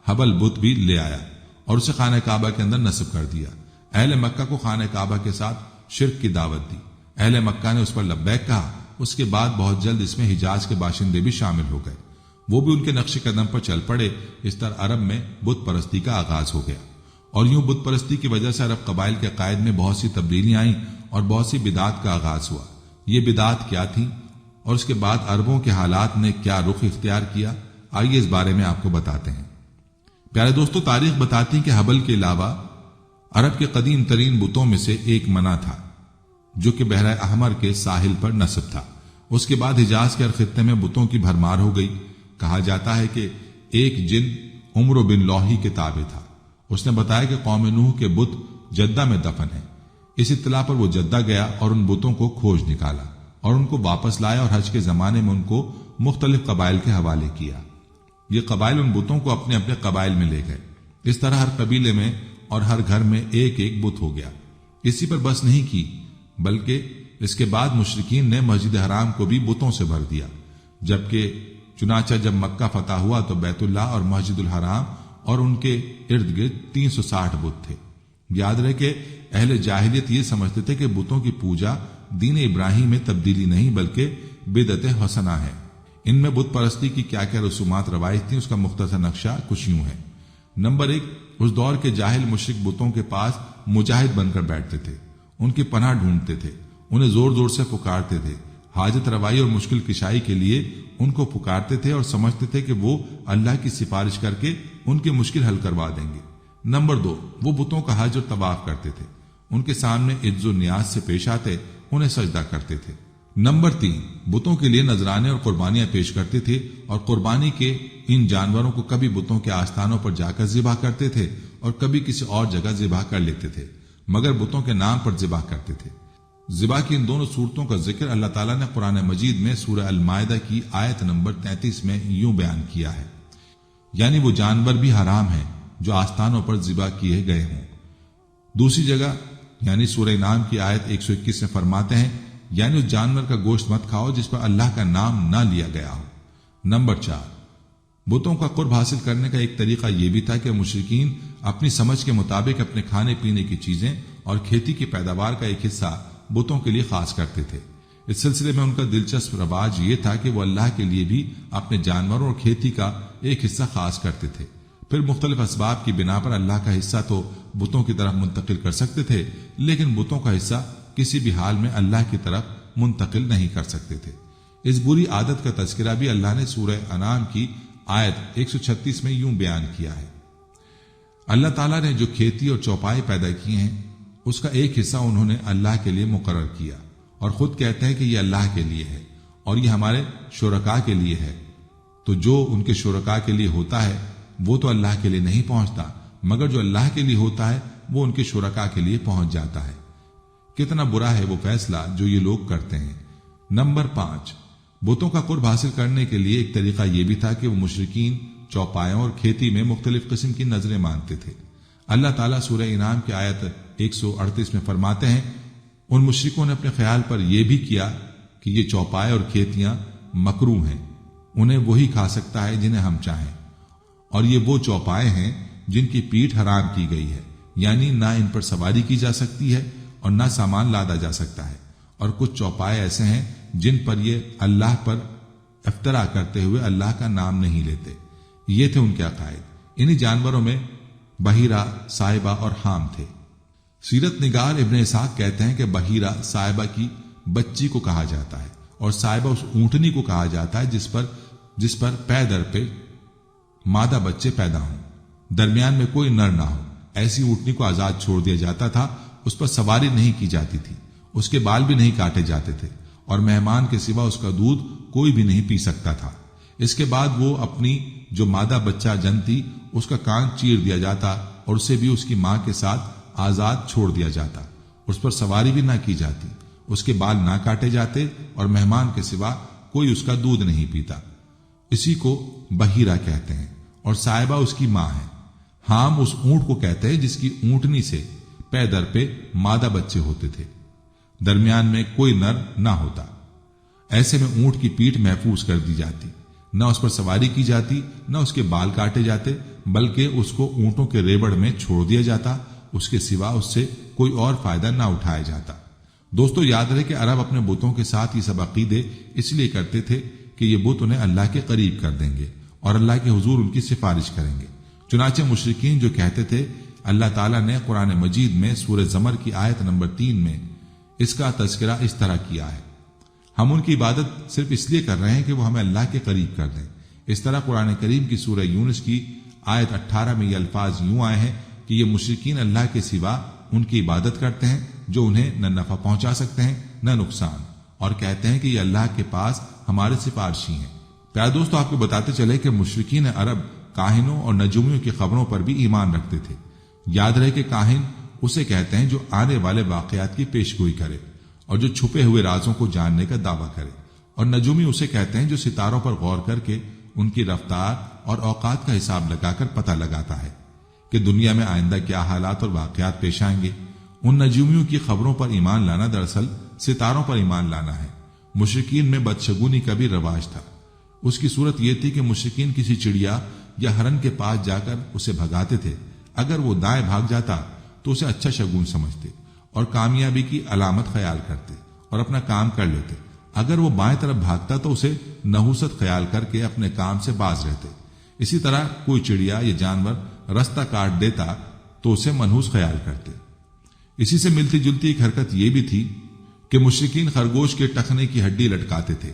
حبل بت بھی لے آیا اور اسے خانہ کعبہ کے اندر نصب کر دیا۔ اہل مکہ کو خانہ کعبہ کے ساتھ شرک کی دعوت دی۔ اہل مکہ نے اس پر لبیک کہا۔ اس کے بعد بہت جلد اس میں حجاز کے باشندے بھی شامل ہو گئے، وہ بھی ان کے نقش قدم پر چل پڑے۔ اس طرح عرب میں بت پرستی کا آغاز ہو گیا، اور یوں بت پرستی کی وجہ سے عرب قبائل کے عقائد میں بہت سی تبدیلیاں آئیں اور بہت سی بدعات کا آغاز ہوا۔ یہ بدعات کیا تھیں اور اس کے بعد عربوں کے حالات نے کیا رخ اختیار کیا، آئیے اس بارے میں آپ کو بتاتے ہیں۔ پیارے دوستو، تاریخ بتاتی ہے کہ حبل کے علاوہ عرب کے قدیم ترین بتوں میں سے ایک منع تھا، جو کہ بحر احمر کے ساحل پر نصب تھا۔ اس کے بعد حجاز کے ہر خطے میں بتوں کی بھرمار ہو گئی۔ کہا جاتا ہے کہ ایک جن عمرو بن لوحی کے تابع تھا۔ اس نے بتایا کہ قوم نوح کے بت جدہ میں دفن ہیں۔ اس اطلاع پر وہ جدہ گیا اور ان بتوں کو کھوج نکالا اور ان کو واپس لایا، اور حج کے زمانے میں ان کو مختلف قبائل کے حوالے کیا۔ یہ قبائل ان بتوں کو اپنے اپنے قبائل میں لے گئے۔ اس طرح ہر قبیلے میں اور ہر گھر میں ایک ایک بت ہو گیا۔ اسی پر بس نہیں کی، بلکہ اس کے بعد مشرکین نے مسجد حرام کو بھی بتوں سے بھر دیا۔ چنانچہ جب مکہ فتح ہوا تو بیت اللہ اور مسجد الحرام اور ان کے ارد گرد 360 بت تھے۔ یاد رہے کہ اہل جاہلیت یہ سمجھتے تھے کہ بتوں کی پوجا دین ابراہیم میں تبدیلی نہیں بلکہ بدعت حسنہ ہے۔ ان میں بت پرستی کی کیا کیا رسومات روایت تھیں، اس کا مختصر نقشہ کچھ یوں ہے۔ نمبر 1، اس دور کے جاہل مشرک بتوں کے پاس مجاہد بن کر بیٹھتے تھے، ان کی پناہ ڈھونڈتے تھے، انہیں زور زور سے پکارتے تھے، حاجت روائی اور مشکل کشائی کے لیے ان کو پکارتے تھے اور سمجھتے تھے کہ وہ اللہ کی سفارش کر کے ان کی مشکل حل کروا دیں گے۔ نمبر 2، وہ بتوں کا حج اور طواف کرتے تھے، ان کے سامنے عز و نیاز سے پیش آتے، انہیں سجدہ کرتے تھے۔ نمبر 3، بتوں کے لیے نذرانے اور قربانیاں پیش کرتے تھے، اور قربانی کے ان جانوروں کو کبھی بتوں کے آستانوں پر جا کر ذبح کرتے تھے اور کبھی کسی اور جگہ ذبح کر لیتے تھے، مگر بتوں کے نام پر ذبح کرتے تھے۔ ذبح کی ان دونوں صورتوں کا ذکر اللہ تعالیٰ نے قرآن مجید میں سورہ المائدہ کی آیت نمبر 33 میں یوں بیان کیا ہے، یعنی وہ جانور بھی حرام ہیں جو آستانوں پر ذبح کیے گئے ہوں۔ دوسری جگہ یعنی سورہ انعام کی آیت 121 میں فرماتے ہیں، یعنی اس جانور کا گوشت مت کھاؤ جس پر اللہ کا نام نہ لیا گیا ہو۔ نمبر 4، بتوں کا قرب حاصل کرنے کا ایک طریقہ یہ بھی تھا کہ مشرکین اپنی سمجھ کے مطابق اپنے کھانے پینے کی چیزیں اور کھیتی کی پیداوار کا ایک حصہ بتوں کے لیے خاص کرتے تھے۔ اس سلسلے میں ان کا دلچسپ رواج یہ تھا کہ وہ اللہ کے لیے بھی اپنے جانوروں اور کھیتی کا ایک حصہ خاص کرتے تھے، پھر مختلف اسباب کی بنا پر اللہ کا حصہ تو بتوں کی طرف منتقل کر سکتے تھے، لیکن بتوں کا حصہ کسی بھی حال میں اللہ کی طرف منتقل نہیں کر سکتے تھے۔ اس بری عادت کا تذکرہ بھی اللہ نے سورہ انعام کی آیت 136 میں یوں بیان کیا ہے، اللہ تعالیٰ نے جو کھیتی اور چوپائے پیدا کیے ہیں اس کا ایک حصہ انہوں نے اللہ کے لیے مقرر کیا، اور خود کہتے ہیں کہ یہ اللہ کے لیے ہے اور یہ ہمارے شرکاء کے لیے ہے، تو جو ان کے شرکاء کے لیے ہوتا ہے وہ تو اللہ کے لیے نہیں پہنچتا، مگر جو اللہ کے لیے ہوتا ہے وہ ان کے شرکاء کے لیے پہنچ جاتا ہے۔ کتنا برا ہے وہ فیصلہ جو یہ لوگ کرتے ہیں۔ نمبر 5، بتوں کا قرب حاصل کرنے کے لیے ایک طریقہ یہ بھی تھا کہ وہ مشرکین چوپایوں اور کھیتی میں مختلف قسم کی نظریں مانتے تھے۔ اللہ تعالیٰ سورہ انعام کی آیت 138 میں فرماتے ہیں، ان مشرکوں نے اپنے خیال پر یہ بھی کیا کہ یہ چوپائے اور کھیتیاں مکروہ ہیں، انہیں وہی کھا سکتا ہے جنہیں ہم چاہیں، اور یہ وہ چوپائے ہیں جن کی پیٹھ حرام کی گئی ہے، یعنی نہ ان پر سواری کی جا سکتی ہے اور نہ سامان لادا جا سکتا ہے، اور کچھ چوپائے ایسے ہیں جن پر یہ اللہ پر افترا کرتے ہوئے اللہ کا نام نہیں لیتے۔ یہ تھے ان کے عقائد۔ انہی جانوروں میں بحیرہ، صائبہ اور حام تھے۔ سیرت نگار ابن اسحاق کہتے ہیں کہ بحیرہ صائبہ کی بچی کو کہا جاتا ہے، اور صائبہ اس اونٹنی کو کہا جاتا ہے جس پر پے در پہ مادہ بچے پیدا ہوں، درمیان میں کوئی نر نہ ہو۔ ایسی اونٹنی کو آزاد چھوڑ دیا جاتا تھا، اس پر سواری نہیں کی جاتی تھی، اس کے بال بھی نہیں کاٹے جاتے تھے، اور مہمان کے سوا اس کا دودھ کوئی بھی نہیں پی سکتا تھا۔ اس کے بعد وہ اپنی جو مادہ بچہ جنتی اس کا کان چیر دیا جاتا اور اسے بھی اس کی ماں کے ساتھ آزاد چھوڑ دیا جاتا، اس پر سواری بھی نہ کی جاتی، اس کے بال نہ کاٹے جاتے، اور مہمان کے سوا کوئی اس کا دودھ نہیں پیتا۔ اسی کو بحیرہ کہتے ہیں، اور صائبہ اس کی ماں ہے۔ حام اس اونٹ کو کہتے ہیں جس کی اونٹنی سے پے در پہ مادہ بچے ہوتے تھے، درمیان میں کوئی نر نہ ہوتا۔ ایسے میں اونٹ کی پیٹھ محفوظ کر دی جاتی، نہ اس پر سواری کی جاتی، نہ اس کے بال کاٹے جاتے، بلکہ اس کو اونٹوں کے ریوڑ میں چھوڑ دیا جاتا، اس کے سوا اس سے کوئی اور فائدہ نہ اٹھایا جاتا۔ دوستو، یاد رہے کہ عرب اپنے بتوں کے ساتھ یہ سب عقیدے اس لیے کرتے تھے کہ یہ بت انہیں اللہ کے قریب کر دیں گے اور اللہ کے حضور ان کی سفارش کریں گے۔ چنانچہ مشرکین جو کہتے تھے، اللہ تعالیٰ نے قرآن مجید میں سورہ زمر کی آیت نمبر 3 میں اس کا تذکرہ اس طرح کیا ہے، ہم ان کی عبادت صرف اس لیے کر رہے ہیں کہ وہ ہمیں اللہ کے قریب کر دیں۔ اس طرح قرآن کریم کی سورہ یونس کی آیت 18 میں یہ الفاظ یوں آئے ہیں کہ یہ مشرکین اللہ کے سوا ان کی عبادت کرتے ہیں جو انہیں نہ نفع پہنچا سکتے ہیں نہ نقصان، اور کہتے ہیں کہ یہ اللہ کے پاس ہمارے سفارشی ہیں۔ پیارے دوستو، آپ کو بتاتے چلے کہ مشرکین عرب کاہنوں اور نجومیوں کی خبروں پر بھی ایمان رکھتے تھے۔ یاد رہے کہ کاہن اسے کہتے ہیں جو آنے والے واقعات کی پیشگوئی کرے اور جو چھپے ہوئے رازوں کو جاننے کا دعویٰ کرے، اور نجومی اسے کہتے ہیں جو ستاروں پر غور کر کے ان کی رفتار اور اوقات کا حساب لگا کر پتہ لگاتا ہے کہ دنیا میں آئندہ کیا حالات اور واقعات پیش آئیں گے۔ ان نجومیوں کی خبروں پر ایمان لانا دراصل ستاروں پر ایمان لانا ہے۔ مشرکین میں بدشگونی کا بھی رواج تھا۔ اس کی صورت یہ تھی کہ مشرکین کسی چڑیا یا ہرن کے پاس جا کر اسے بھگاتے تھے، اگر وہ دائیں بھاگ جاتا تو اسے اچھا شگون سمجھتے اور کامیابی کی علامت خیال کرتے اور اپنا کام کر لیتے۔ اگر وہ بائیں طرف بھاگتا تو اسے نحوست خیال کر کے اپنے کام سے باز رہتے۔ اسی طرح کوئی چڑیا یا جانور رستہ کاٹ دیتا تو اسے منحوس خیال کرتے۔ اسی سے ملتی جلتی ایک حرکت یہ بھی تھی کہ مشرکین خرگوش کے ٹخنے کی ہڈی لٹکاتے تھے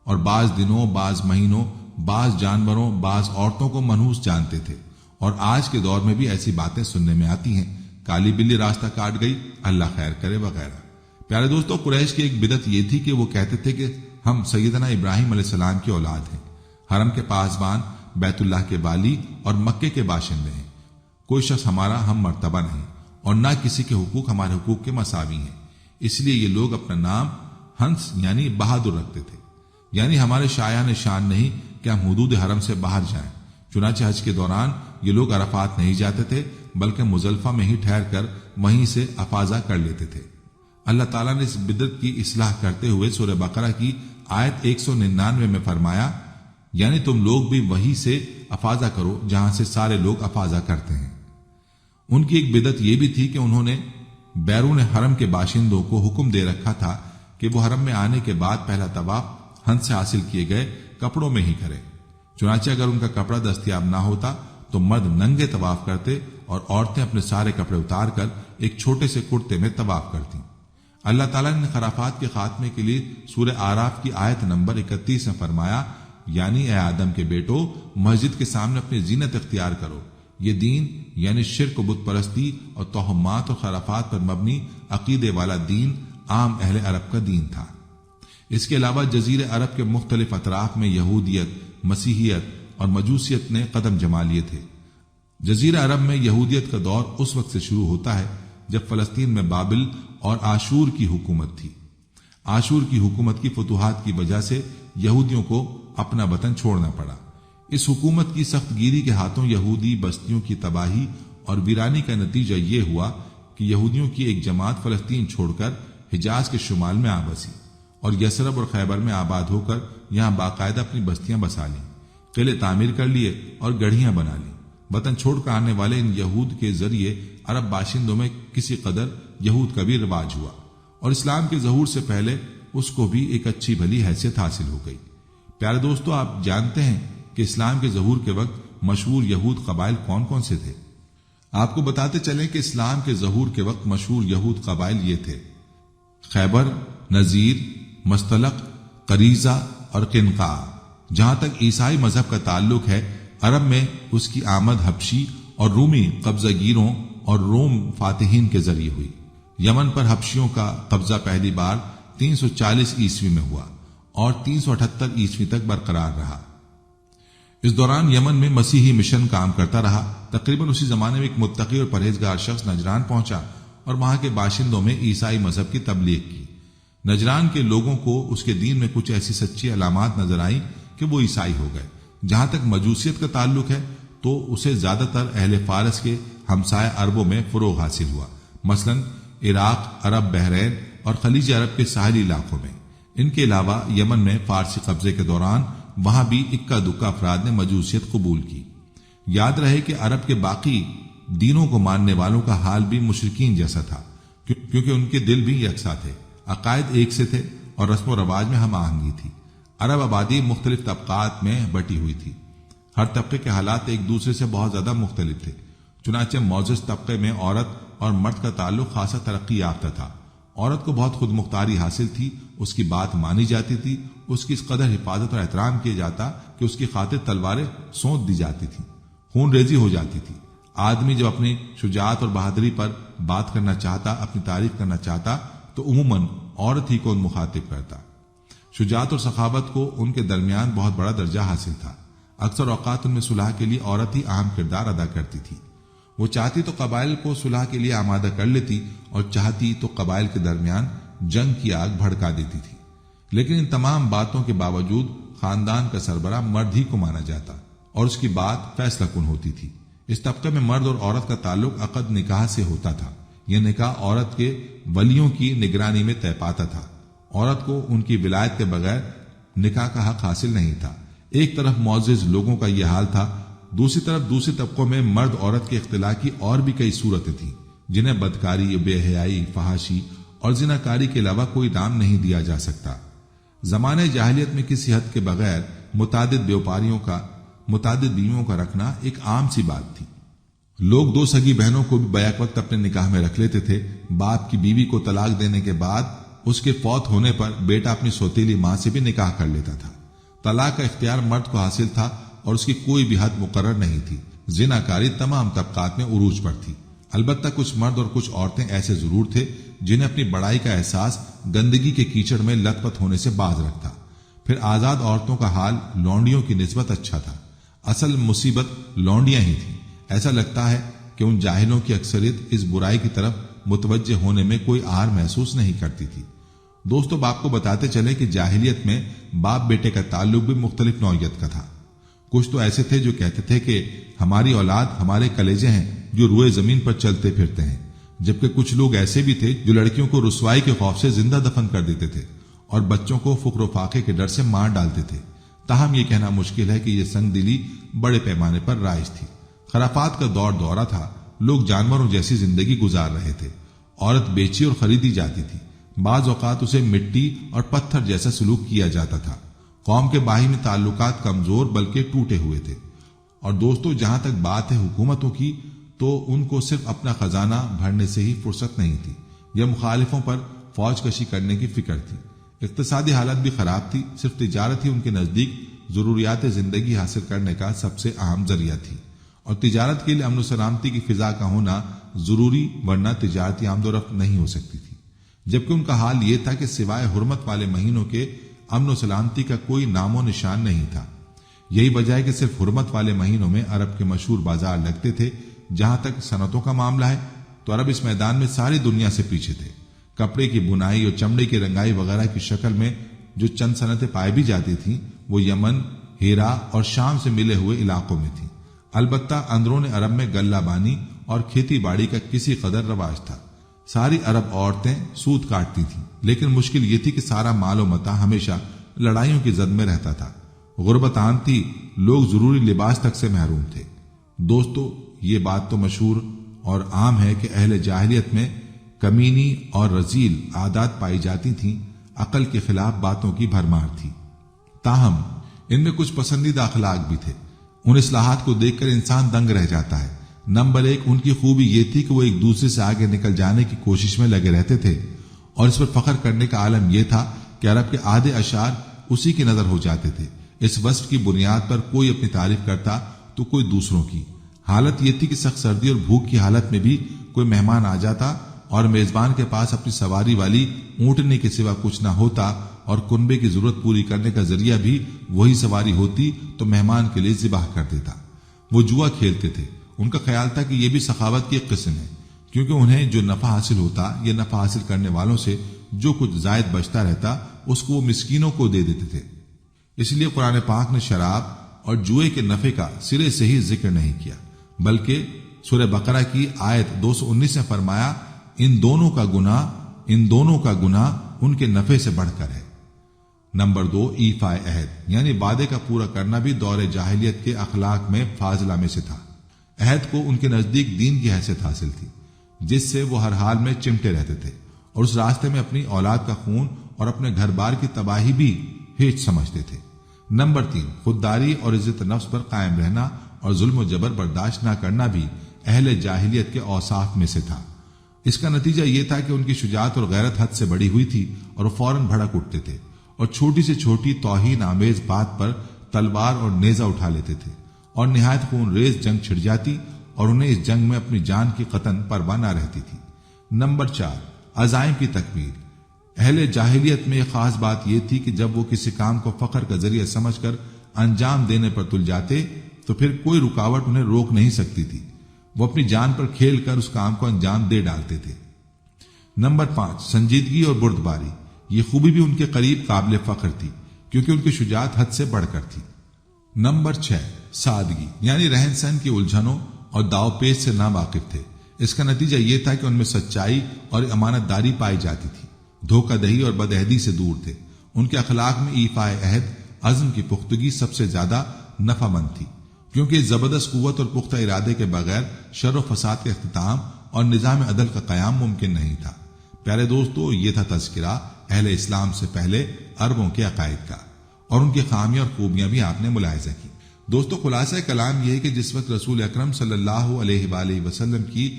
اور بعض دنوں، بعض مہینوں، بعض جانوروں، بعض عورتوں کو منحوس جانتے تھے، اور آج کے دور میں بھی ایسی باتیں سننے میں آتی ہیں، کالی بلی راستہ کاٹ گئی، اللہ خیر کرے وغیرہ۔ پیارے دوستو، قریش کی ایک بدعت یہ تھی کہ وہ کہتے تھے کہ ہم سیدنا ابراہیم علیہ السلام کی اولاد ہیں، حرم کے پاسبان، بیت اللہ کے والی اور مکے کے باشندے ہیں، کوئی شخص ہمارا ہم مرتبہ نہیں اور نہ کسی کے حقوق ہمارے حقوق کے مساوی ہیں۔ اس لیے یہ لوگ اپنا نام ہنس یعنی بہادر رکھتے تھے، یعنی ہمارے شایان شان نہیں کہ ہم حدود حرم سے باہر جائیں۔ چنانچہ حج کے دوران یہ لوگ عرفات نہیں جاتے تھے، بلکہ مزدلفہ میں ہی ٹھہر کر وہیں سے افاضہ کر لیتے تھے۔ اللہ تعالیٰ نے اس بدعت کی اصلاح کرتے ہوئے سورہ بقرہ کی آیت 199 میں فرمایا، یعنی تم لوگ بھی وہیں سے افاضہ کرو جہاں سے سارے لوگ افاضہ کرتے ہیں۔ ان کی ایک بدعت یہ بھی تھی کہ انہوں نے بیرون حرم کے باشندوں کو حکم دے رکھا تھا کہ وہ حرم میں آنے کے بعد پہلا طواف ہنس سے حاصل کیے گئے کپڑوں میں ہی کریں۔ چنانچہ اگر ان کا کپڑا دستیاب نہ ہوتا تو مرد ننگے طواف کرتے اور عورتیں اپنے سارے کپڑے اتار کر ایک چھوٹے سے کرتے میں طواف کرتی۔ اللہ تعالیٰ نے خرافات کے خاتمے کے لیے سورہ آراف کی آیت نمبر 31 میں فرمایا، یعنی اے آدم کے بیٹو، مسجد کے سامنے اپنی زینت اختیار کرو۔ یہ دین یعنی شرک و بت پرستی اور توہمات اور خرافات پر مبنی عقیدے والا دین عام اہل عرب کا دین تھا۔ اس کے علاوہ جزیرہ عرب کے مختلف اطراف میں یہودیت، مسیحیت اور مجوسیت نے قدم جما لیے تھے۔ جزیرہ عرب میں یہودیت کا دور اس وقت سے شروع ہوتا ہے جب فلسطین میں بابل اور آشور کی حکومت تھی۔ آشور کی حکومت کی فتوحات کی وجہ سے یہودیوں کو اپنا وطن چھوڑنا پڑا۔ اس حکومت کی سخت گیری کے ہاتھوں یہودی بستیوں کی تباہی اور ویرانی کا نتیجہ یہ ہوا کہ یہودیوں کی ایک جماعت فلسطین چھوڑ کر حجاز کے شمال میں آ بسی اور یثرب اور خیبر میں آباد ہو کر یہاں باقاعدہ اپنی بستیاں بسا لیں، قلعے تعمیر کر لیے اور گڑھیاں بنا لیں۔ وطن چھوڑ کر آنے والے ان یہود کے ذریعے عرب باشندوں میں کسی قدر یہود کا بھی رواج ہوا اور اسلام کے ظہور سے پہلے اس کو بھی ایک اچھی بھلی حیثیت حاصل ہو گئی۔ پیارے دوستو، آپ جانتے ہیں کہ اسلام کے ظہور کے وقت مشہور یہود قبائل کون کون سے تھے؟ آپ کو بتاتے چلیں کہ اسلام کے ظہور کے وقت مشہور یہود قبائل یہ تھے: خیبر، نذیر، مستلق، قریظہ اور قنقاع۔ جہاں تک عیسائی مذہب کا تعلق ہے، عرب میں اس کی آمد حبشی اور رومی قبضہ گیروں اور روم فاتحین کے ذریعے ہوئی۔ یمن پر حبشیوں کا قبضہ پہلی بار 340 عیسوی میں ہوا اور 378 عیسوی تک برقرار رہا۔ اس دوران یمن میں مسیحی مشن کام کرتا رہا۔ تقریباً اسی زمانے میں ایک متقی اور پرہیزگار شخص نجران پہنچا اور وہاں کے باشندوں میں عیسائی مذہب کی تبلیغ کی۔ نجران کے لوگوں کو اس کے دین میں کچھ ایسی سچی علامات نظر آئیں کہ وہ عیسائی ہو گئے۔ جہاں تک مجوسیت کا تعلق ہے تو اسے زیادہ تر اہل فارس کے ہمسایہ عربوں میں فروغ حاصل ہوا، مثلاً عراق، عرب بحرین اور خلیج عرب کے ساحلی علاقوں میں۔ ان کے علاوہ یمن میں فارسی قبضے کے دوران وہاں بھی اکا دکا افراد نے مجوسیت قبول کی۔ یاد رہے کہ عرب کے باقی دینوں کو ماننے والوں کا حال بھی مشرکین جیسا تھا، کیونکہ ان کے دل بھی یکساں تھے، عقائد ایک سے تھے اور رسم و رواج میں ہم آہنگی تھی۔ عرب آبادی مختلف طبقات میں بٹی ہوئی تھی، ہر طبقے کے حالات ایک دوسرے سے بہت زیادہ مختلف تھے۔ چنانچہ معزز طبقے میں عورت اور مرد کا تعلق خاصا ترقی یافتہ تھا۔ عورت کو بہت خود مختاری حاصل تھی، اس کی بات مانی جاتی تھی، اس کی اس قدر حفاظت اور احترام کیا جاتا کہ اس کی خاطر تلواریں سونت دی جاتی تھیں، خون ریزی ہو جاتی تھی۔ آدمی جب اپنی شجاعت اور بہادری پر بات کرنا چاہتا، اپنی تعریف کرنا چاہتا، تو عموماً عورت ہی کو مخاطب کرتا۔ شجاعت اور سخاوت کو ان کے درمیان بہت بڑا درجہ حاصل تھا۔ اکثر اوقات ان میں صلح کے لیے عورت ہی اہم کردار ادا کرتی تھی۔ وہ چاہتی تو قبائل کو صلح کے لیے آمادہ کر لیتی اور چاہتی تو قبائل کے درمیان جنگ کی آگ بھڑکا دیتی تھی۔ لیکن ان تمام باتوں کے باوجود خاندان کا سربراہ مرد ہی کو مانا جاتا اور اس کی بات فیصلہ کن ہوتی تھی۔ اس طبقے میں مرد اور عورت کا تعلق عقد نکاح سے ہوتا تھا۔ یہ نکاح عورت کے ولیوں کی نگرانی میں طے پاتا تھا۔ عورت کو ان کی ولایت کے بغیر نکاح کا حق حاصل نہیں تھا۔ ایک طرف معزز لوگوں کا یہ حال تھا، دوسری طرف دوسرے طبقوں میں مرد عورت کے اختلاع کی اور بھی کئی صورتیں تھیں، جنہیں بدکاری، بے حیائی، فحاشی اور زناکاری کے علاوہ کوئی نام نہیں دیا جا سکتا۔ زمانے جاہلیت میں کسی حد کے بغیر متعدد بیویوں کا رکھنا ایک عام سی بات تھی۔ لوگ دو سگی بہنوں کو بھی بیک وقت اپنے نکاح میں رکھ لیتے تھے۔ باپ کی بیوی کو طلاق دینے کے بعد اس کے فوت ہونے پر بیٹا اپنی سوتیلی ماں سے بھی نکاح کر لیتا تھا۔ طلاق کا اختیار مرد کو حاصل تھا اور اس کی کوئی بھی حد مقرر نہیں تھی۔ زناکاری تمام طبقات میں عروج پر تھی۔ البتہ کچھ مرد اور کچھ عورتیں ایسے ضرور تھے جنہیں اپنی بڑائی کا احساس گندگی کے کیچڑ میں لت پت ہونے سے باز رکھتا۔ پھر آزاد عورتوں کا حال لونڈیوں کی نسبت اچھا تھا۔ اصل مصیبت لونڈیاں ہی تھیں۔ ایسا لگتا ہے کہ ان جاہلوں کی اکثریت اس برائی کی طرف متوجہ ہونے میں کوئی آر محسوس نہیں کرتی تھی۔ دوستو، باپ کو بتاتے چلے کہ جاہلیت میں باپ بیٹے کا تعلق بھی مختلف نوعیت کا تھا۔ کچھ تو ایسے تھے جو کہتے تھے کہ ہماری اولاد ہمارے کلیجے ہیں جو روئے زمین پر چلتے پھرتے ہیں، جبکہ کچھ لوگ ایسے بھی تھے جو لڑکیوں کو رسوائی کے خوف سے زندہ دفن کر دیتے تھے اور بچوں کو فقر و فاقے کے ڈر سے مار ڈالتے تھے۔ تاہم یہ کہنا مشکل ہے کہ یہ سنگ دلی بڑے پیمانے پر رائج تھی۔ خرافات کا دورہ تھا، لوگ جانوروں جیسی زندگی گزار رہے تھے۔ عورت بیچی اور خریدی جاتی تھی، بعض اوقات اسے مٹی اور پتھر جیسا سلوک کیا جاتا تھا۔ قوم کے باہمی تعلقات کمزور بلکہ ٹوٹے ہوئے تھے۔ اور دوستو، جہاں تک بات ہے حکومتوں کی، تو ان کو صرف اپنا خزانہ بھرنے سے ہی فرصت نہیں تھی، یا مخالفوں پر فوج کشی کرنے کی فکر تھی۔ اقتصادی حالت بھی خراب تھی، صرف تجارت ہی ان کے نزدیک ضروریات زندگی حاصل کرنے کا سب سے اہم ذریعہ تھی، اور تجارت کے لیے امن و سلامتی کی فضا کا ہونا ضروری، ورنہ تجارتی آمد و رفت نہیں ہو سکتی تھی۔ جبکہ ان کا حال یہ تھا کہ سوائے حرمت والے مہینوں کے امن و سلامتی کا کوئی نام و نشان نہیں تھا۔ یہی وجہ ہے کہ صرف حرمت والے مہینوں میں عرب کے مشہور بازار لگتے تھے۔ جہاں تک صنعتوں کا معاملہ ہے تو عرب اس میدان میں ساری دنیا سے پیچھے تھے۔ کپڑے کی بنائی اور چمڑے کی رنگائی وغیرہ کی شکل میں جو چند صنعتیں پائی بھی جاتی تھیں، وہ یمن، ہیرا اور شام سے ملے ہوئے علاقوں میں تھیں۔ البتہ اندرون عرب میں غلہ بانی اور کھیتی باڑی کا کسی قدر رواج تھا۔ ساری عرب عورتیں سود کاٹتی تھیں، لیکن مشکل یہ تھی کہ سارا مال و متاع ہمیشہ لڑائیوں کی زد میں رہتا تھا۔ غربت عام تھی، لوگ ضروری لباس تک سے محروم تھے۔ دوستو، یہ بات تو مشہور اور عام ہے کہ اہل جاہلیت میں کمینی اور رذیل عادات پائی جاتی تھیں، عقل کے خلاف باتوں کی بھرمار تھی۔ تاہم ان میں کچھ پسندیدہ اخلاق بھی تھے۔ ان اصلاحات کو دیکھ کر انسان دنگ رہ جاتا ہے۔ نمبر 1، ان کی خوبی یہ تھی کہ وہ ایک دوسرے سے آگے نکل جانے کی کوشش میں لگے رہتے تھے، اور اس پر فخر کرنے کا عالم یہ تھا کہ عرب کے آدھے اشعار اسی کی نظر ہو جاتے تھے۔ اس وصف کی بنیاد پر کوئی اپنی تعریف کرتا تو کوئی دوسروں کی۔ حالت یہ تھی کہ سخت سردی اور بھوک کی حالت میں بھی کوئی مہمان آ جاتا اور میزبان کے پاس اپنی سواری والی اونٹنے کے سوا کچھ نہ ہوتا، اور کنبے کی ضرورت پوری کرنے کا ذریعہ بھی وہی سواری ہوتی تو مہمان کے لیے ذبح کر دیتا۔ وہ جوا کھیلتے تھے۔ ان کا خیال تھا کہ یہ بھی سخاوت کی ایک قسم ہے، کیونکہ انہیں جو نفع حاصل ہوتا یا نفع حاصل کرنے والوں سے جو کچھ زائد بچتا رہتا اس کو وہ مسکینوں کو دے دیتے تھے۔ اس لیے قرآن پاک نے شراب اور جوئے کے نفع کا سرے سے ہی ذکر نہیں کیا، بلکہ سورہ بقرہ کی آیت 219 میں فرمایا، ان دونوں کا گناہ ان کے نفع سے بڑھ کر ہے۔ نمبر 2، ایفاء عہد، یعنی وعدے کا پورا کرنا بھی دور جاہلیت کے اخلاق میں فاضلہ میں سے تھا۔ عہد کو ان کے نزدیک دین کی حیثیت حاصل تھی، جس سے وہ ہر حال میں چمٹے رہتے تھے اور اس راستے میں اپنی اولاد کا خون اور اپنے گھر بار کی تباہی بھی ہیچ سمجھتے تھے۔ نمبر 3، خودداری اور عزت نفس پر قائم رہنا اور ظلم و جبر برداشت نہ کرنا بھی اہل جاہلیت کے اوصاف میں سے تھا۔ اس کا نتیجہ یہ تھا کہ ان کی شجاعت اور غیرت حد سے بڑی ہوئی تھی اور وہ فوراً بھڑک اٹھتے تھے اور چھوٹی سے چھوٹی توہین آمیز بات پر تلوار اور نیزہ اٹھا لیتے تھے اور نہایت خون ریز جنگ چھڑ جاتی اور انہیں اس جنگ میں اپنی جان کی قطعاً پرواہ نہ رہتی تھی۔ نمبر 4، عزائم کی تکمیل۔ اہل جاہلیت میں ایک خاص بات یہ تھی کہ جب وہ کسی کام کو فخر کا ذریعہ سمجھ کر انجام دینے پر تل جاتے تو پھر کوئی رکاوٹ انہیں روک نہیں سکتی تھی۔ وہ اپنی جان پر کھیل کر اس کام کو انجام دے ڈالتے تھے۔ نمبر 5، سنجیدگی اور بردباری۔ یہ خوبی بھی ان کے قریب قابل فخر تھی کیونکہ ان کی شجاعت حد سے بڑھ کر تھی۔ نمبر 6، سادگی، یعنی رہن سہن کی الجھنوں اور داؤ پیچ سے نا واقف تھے۔ اس کا نتیجہ یہ تھا کہ ان میں سچائی اور امانت داری پائی جاتی تھی، دھوکہ دہی اور بدعہدی سے دور تھے۔ ان کے اخلاق میں ایفاء عہد، عزم کی پختگی سب سے زیادہ نفع مند تھی، کیونکہ زبردست قوت اور پختہ ارادے کے بغیر شر و فساد کا اختتام اور نظام عدل کا قیام ممکن نہیں تھا۔ پیارے دوستو، یہ تھا تذکرہ اہل اسلام سے پہلے عربوں کے عقائد کا، اور ان کی خامیاں اور خوبیاں بھی آپ نے ملاحظہ کی۔ دوستو، خلاصہ کلام یہ ہے کہ جس وقت رسول اکرم صلی اللہ علیہ وآلہ وسلم کی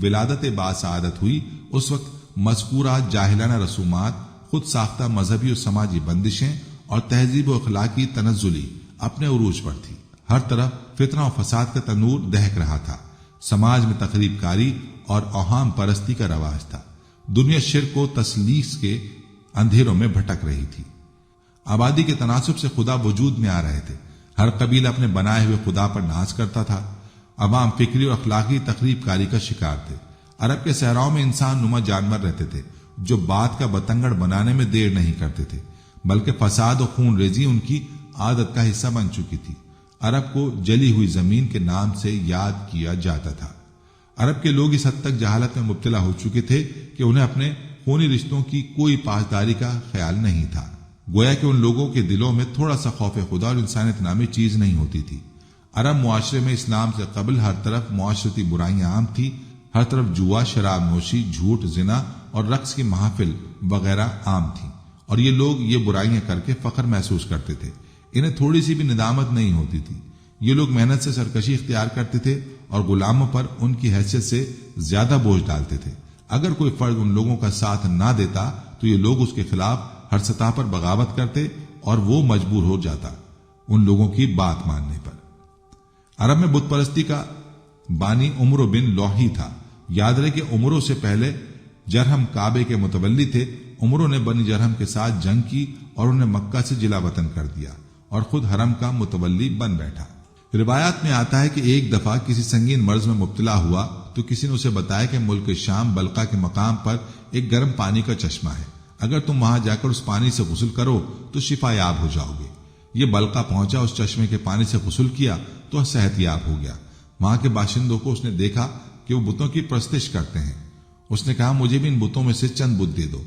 ولادت باسعادت ہوئی، اس وقت مذکورہ جاہلانہ رسومات، خود ساختہ مذہبی و سماجی بندشیں اور تہذیب و اخلاقی تنزلی اپنے عروج پر تھی۔ ہر طرف فتنہ و فساد کا تنور دہک رہا تھا، سماج میں تخریب کاری اور اوہام پرستی کا رواج تھا، دنیا شرک و تسلیس کے اندھیروں میں بھٹک رہی تھی، آبادی کے تناسب سے خدا وجود میں آ رہے تھے، ہر قبیلہ اپنے بنائے ہوئے خدا پر ناز کرتا تھا، عوام فکری اور اخلاقی تخریب کاری کا شکار تھے۔ عرب کے صحراؤں میں انسان نما جانور رہتے تھے جو بات کا بتنگڑ بنانے میں دیر نہیں کرتے تھے، بلکہ فساد و خون ریزی ان کی عادت کا حصہ بن چکی تھی۔ عرب کو جلی ہوئی زمین کے نام سے یاد کیا جاتا تھا۔ عرب کے لوگ اس حد تک جہالت میں مبتلا ہو چکے تھے کہ انہیں اپنے خونی رشتوں کی کوئی پاسداری کا خیال نہیں تھا، گویا کہ ان لوگوں کے دلوں میں تھوڑا سا خوف خدا اور انسانیت نامی چیز نہیں ہوتی تھی۔ عرب معاشرے میں اسلام سے قبل ہر طرف معاشرتی برائیاں عام تھی، ہر طرف جوا، شراب نوشی، جھوٹ، زنا اور رقص کی محافل وغیرہ عام تھی، اور یہ لوگ یہ برائیاں کر کے فخر محسوس کرتے تھے، انہیں تھوڑی سی بھی ندامت نہیں ہوتی تھی۔ یہ لوگ محنت سے سرکشی اختیار کرتے تھے اور غلاموں پر ان کی حیثیت سے زیادہ بوجھ ڈالتے تھے۔ اگر کوئی فرد ان لوگوں کا ساتھ نہ دیتا تو یہ لوگ اس کے خلاف ہر سطح پر بغاوت کرتے اور وہ مجبور ہو جاتا ان لوگوں کی بات ماننے پر۔ عرب میں بت پرستی کا بانی عمرو بن لوحی تھا۔ یاد رہے کہ عمرو سے پہلے جرہم کعبے کے متولی تھے۔ عمرو نے بنی جرہم کے ساتھ جنگ کی اور انہیں مکہ سے جلا وطن کر دیا اور خود حرم کا متولی بن بیٹھا۔ روایات میں آتا ہے کہ ایک دفعہ کسی سنگین مرض میں مبتلا ہوا تو کسی نے اسے بتایا کہ ملک شام بلقا کے مقام پر ایک گرم پانی کا چشمہ ہے، اگر تم وہاں جا کر اس پانی سے غسل کرو تو شفا یاب ہو جاؤ گے۔ یہ بلقا پہنچا، اس چشمے کے پانی سے غسل کیا تو صحت یاب ہو گیا۔ وہاں کے باشندوں کو اس نے دیکھا کہ وہ بتوں کی پرستش کرتے ہیں۔ اس نے کہا مجھے بھی ان بتوں میں سے چند بت دے دو۔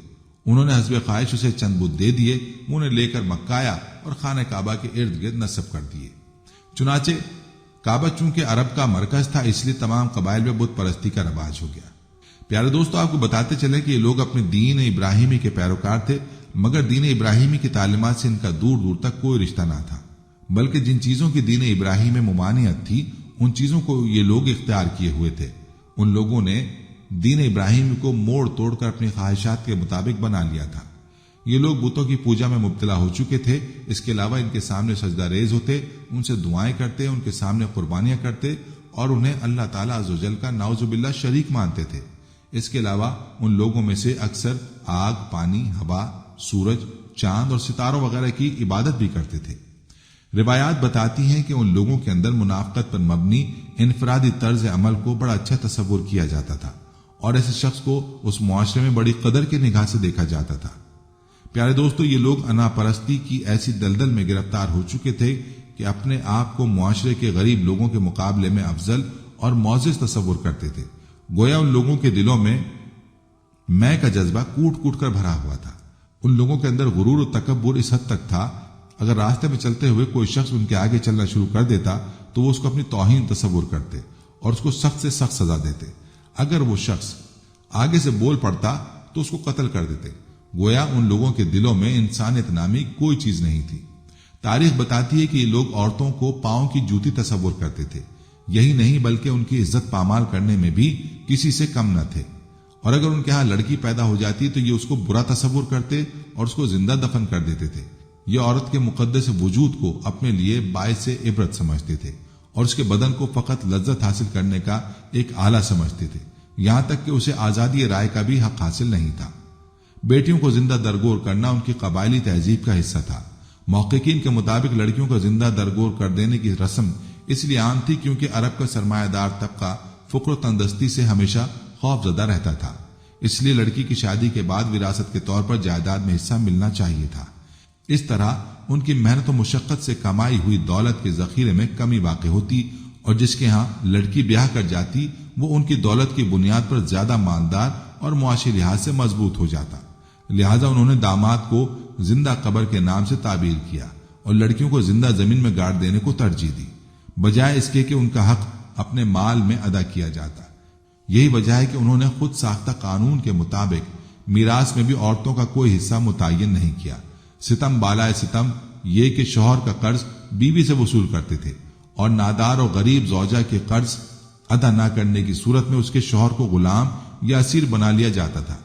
انہوں نے حسب خواہش اسے چند بت دے دیے، وہ انہیں لے کر مکہ آیا اور خانہ کعبہ کے ارد گرد نصب کر دیے۔ چنانچہ کعبہ چونکہ عرب کا مرکز تھا، اس لیے تمام قبائل میں بت پرستی کا رواج ہو گیا۔ پیارے دوستو، آپ کو بتاتے چلیں کہ یہ لوگ اپنے دین ابراہیمی کے پیروکار تھے، مگر دین ابراہیمی کی تعلیمات سے ان کا دور دور تک کوئی رشتہ نہ تھا، بلکہ جن چیزوں کی دین ابراہیم میں ممانعت تھی ان چیزوں کو یہ لوگ اختیار کیے ہوئے تھے۔ ان لوگوں نے دین ابراہیم کو موڑ توڑ کر اپنی خواہشات کے مطابق بنا لیا تھا۔ یہ لوگ بتوں کی پوجا میں مبتلا ہو چکے تھے، اس کے علاوہ ان کے سامنے سجدہ ریز ہوتے، ان سے دعائیں کرتے، ان کے سامنے قربانیاں کرتے اور انہیں اللہ تعالیٰ عز و جل کا نعوذ باللہ شریک مانتے تھے۔ اس کے علاوہ ان لوگوں میں سے اکثر آگ، پانی، ہوا، سورج، چاند اور ستاروں وغیرہ کی عبادت بھی کرتے تھے۔ روایات بتاتی ہیں کہ ان لوگوں کے اندر منافقت پر مبنی انفرادی طرز عمل کو بڑا اچھا تصور کیا جاتا تھا، اور ایسے شخص کو اس معاشرے میں بڑی قدر کی نگاہ سے دیکھا جاتا تھا۔ پیارے دوستو، یہ لوگ انا پرستی کی ایسی دلدل میں گرفتار ہو چکے تھے کہ اپنے آپ کو معاشرے کے غریب لوگوں کے مقابلے میں افضل اور معزز تصور کرتے تھے۔ گویا ان لوگوں کے دلوں میں میں کا جذبہ کوٹ کوٹ کر بھرا ہوا تھا۔ ان لوگوں کے اندر غرور و تکبر اس حد تک تھا، اگر راستے میں چلتے ہوئے کوئی شخص ان کے آگے چلنا شروع کر دیتا تو وہ اس کو اپنی توہین تصور کرتے اور اس کو سخت سے سخت سزا دیتے۔ اگر وہ شخص آگے سے بول پڑتا تو اس کو قتل کر دیتے۔ گویا ان لوگوں کے دلوں میں انسانیت نامی کوئی چیز نہیں تھی۔ تاریخ بتاتی ہے کہ یہ لوگ عورتوں کو پاؤں کی جوتی تصور کرتے تھے۔ یہی نہیں بلکہ ان کی عزت پامال کرنے میں بھی کسی سے کم نہ تھے، اور اگر ان کے ہاں لڑکی پیدا ہو جاتی تو یہ اس کو برا تصور کرتے اور اس کو زندہ دفن کر دیتے تھے۔ یہ عورت کے مقدس وجود کو اپنے لیے باعث عبرت سمجھتے تھے اور اس کے بدن کو فقط لذت حاصل کرنے کا ایک آلہ سمجھتے تھے، یہاں تک کہ اسے آزادی رائے کا بھی حق حاصل نہیں تھا۔ بیٹیوں کو زندہ درگور کرنا ان کی قبائلی تہذیب کا حصہ تھا۔ محققین کے مطابق لڑکیوں کو زندہ درگور کر دینے کی رسم اس لیے عام تھی کیونکہ عرب کا سرمایہ دار طبقہ فقر و تندرستی سے ہمیشہ خوف زدہ رہتا تھا، اس لیے لڑکی کی شادی کے بعد وراثت کے طور پر جائیداد میں حصہ ملنا چاہیے تھا۔ اس طرح ان کی محنت و مشقت سے کمائی ہوئی دولت کے ذخیرے میں کمی واقع ہوتی، اور جس کے ہاں لڑکی بیاہ کر جاتی وہ ان کی دولت کی بنیاد پر زیادہ مالدار اور معاشی لحاظ سے مضبوط ہو جاتا۔ لہذا انہوں نے داماد کو زندہ قبر کے نام سے تعبیر کیا اور لڑکیوں کو زندہ زمین میں گاڑ دینے کو ترجیح دی، بجائے اس کے کہ ان کا حق اپنے مال میں ادا کیا جاتا۔ یہی وجہ ہے کہ انہوں نے خود ساختہ قانون کے مطابق میراث میں بھی عورتوں کا کوئی حصہ متعین نہیں کیا۔ ستم بالائے ستم یہ کہ شوہر کا قرض بیوی سے وصول کرتے تھے اور نادار اور غریب زوجہ کے قرض ادا نہ کرنے کی صورت میں اس کے شوہر کو غلام یا اسیر بنا لیا جاتا تھا۔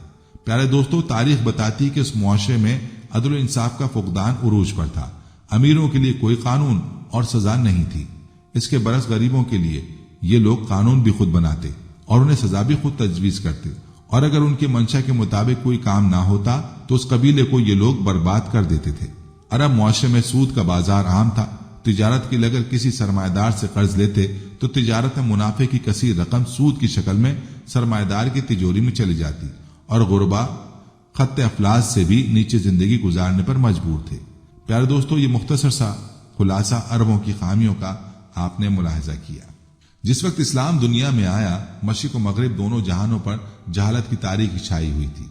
پیارے دوستو، تاریخ بتاتی کہ اس معاشرے میں عدل و انصاف کا فقدان عروج پر تھا۔ امیروں کے لیے کوئی قانون اور سزا نہیں تھی، اس کے برعکس غریبوں کے لیے یہ لوگ قانون بھی خود بناتے اور انہیں سزا بھی خود تجویز کرتے، اور اگر ان کے منشا کے مطابق کوئی کام نہ ہوتا تو اس قبیلے کو یہ لوگ برباد کر دیتے تھے۔ عرب معاشرے میں سود کا بازار عام تھا۔ تجارت کے لیے اگر کسی سرمایہ دار سے قرض لیتے تو تجارت میں منافع کی کثیر رقم سود کی شکل میں سرمایہ دار کی تجوری میں چلی جاتی، اور غربا خط افلاس سے بھی نیچے زندگی گزارنے پر مجبور تھے۔ پیارے دوستو، یہ مختصر سا خلاصہ عربوں کی خامیوں کا آپ نے ملاحظہ کیا۔ جس وقت اسلام دنیا میں آیا، مشرق و مغرب دونوں جہانوں پر جہالت کی تاریخ چھائی ہوئی تھی۔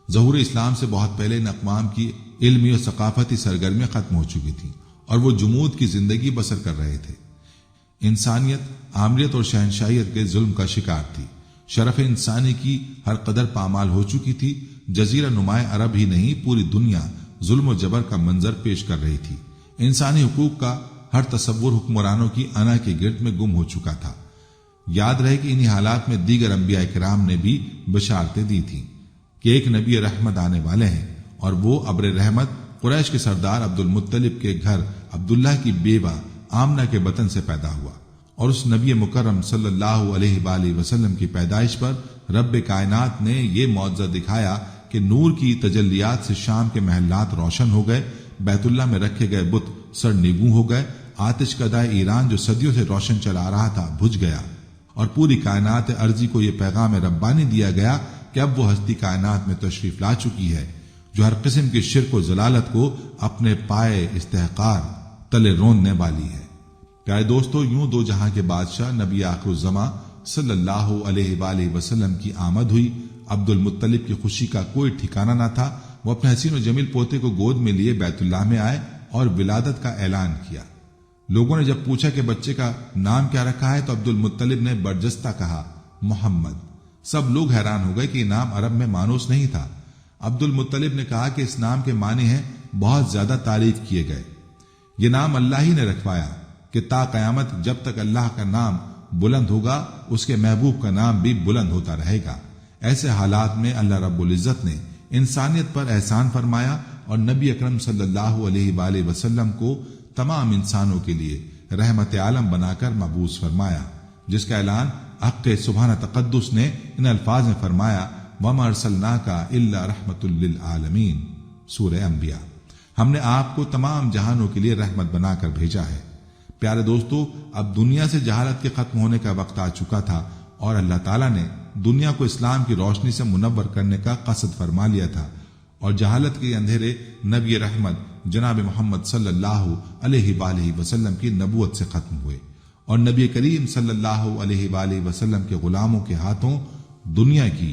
ظہور اسلام سے بہت پہلے ان اقوام کی علمی اور ثقافتی سرگرمیاں ختم ہو چکی تھیں اور وہ جمود کی زندگی بسر کر رہے تھے۔ انسانیت آمریت اور شہنشاہیت کے ظلم کا شکار تھی۔ شرف انسانی کی ہر قدر پامال ہو چکی تھی۔ جزیرہ نمائے عرب ہی نہیں، پوری دنیا ظلم و جبر کا منظر پیش کر رہی تھی۔ انسانی حقوق کا ہر تصور حکمرانوں کی انا کے گرد میں گم ہو چکا تھا۔ یاد رہے کہ انہی حالات میں دیگر انبیاء کرام نے بھی بشارتیں دی تھیں کہ ایک نبی رحمت آنے والے ہیں، اور وہ ابر رحمت قریش کے سردار عبد المطلب کے گھر عبداللہ کی بیوہ آمنہ کے بطن سے پیدا ہوا، اور اس نبی مکرم صلی اللہ علیہ وآلہ وسلم کی پیدائش پر رب کائنات نے یہ معجزہ دکھایا کہ نور کی تجلیات سے شام کے محلات روشن ہو گئے، بیت اللہ میں رکھے گئے بت سر نگوں ہو گئے، آتش کدہ ایران جو صدیوں سے روشن چلا رہا تھا بجھ گیا، اور پوری کائنات ارضی کو یہ پیغام ربانی دیا گیا کہ اب وہ ہستی کائنات میں تشریف لا چکی ہے جو ہر قسم کی شرک و ضلالت کو اپنے پائے استحقار تلے روننے والی ہے۔ پیارے دوستو، یوں دو جہاں کے بادشاہ نبی آخر الزماں صلی اللہ علیہ وآلہ وسلم کی آمد ہوئی۔ عبد المطلب کی خوشی کا کوئی ٹھکانہ نہ تھا۔ وہ اپنے حسین و جمیل پوتے کو گود میں لیے بیت اللہ میں آئے اور ولادت کا اعلان کیا۔ لوگوں نے جب پوچھا کہ بچے کا نام کیا رکھا ہے تو عبد المطلب نے برجستہ کہا، محمد۔ سب لوگ حیران ہو گئے کہ یہ نام عرب میں مانوس نہیں تھا۔ عبد المطلب نے کہا کہ اس نام کے معنی ہیں بہت زیادہ تعریف کیے گئے۔ یہ نام اللہ ہی نے رکھوایا کہ تا قیامت جب تک اللہ کا نام بلند ہوگا اس کے محبوب کا نام بھی بلند ہوتا رہے گا۔ ایسے حالات میں اللہ رب العزت نے انسانیت پر احسان فرمایا اور نبی اکرم صلی اللہ علیہ وآلہ وسلم کو تمام انسانوں کے لیے رحمت عالم بنا کر مبعوث فرمایا، جس کا اعلان حق سبحانہ تقدس نے ان الفاظ میں فرمایا، وَمَا أَرْسَلْنَاكَ إِلَّا رَحْمَةً لِّلْعَالَمِينَ، سورہ انبیاء۔ ہم نے آپ کو تمام جہانوں کے لیے رحمت بنا کر بھیجا ہے۔ پیارے دوستو، اب دنیا سے جہالت کے ختم ہونے کا وقت آ چکا تھا اور اللہ تعالیٰ نے دنیا کو اسلام کی روشنی سے منور کرنے کا قصد فرما لیا تھا، اور جہالت کے اندھیرے نبی رحمت جناب محمد صلی اللہ علیہ وآلہ وسلم کی نبوت سے ختم ہوئے، اور نبی کریم صلی اللہ علیہ وآلہ وسلم کے غلاموں کے ہاتھوں دنیا کی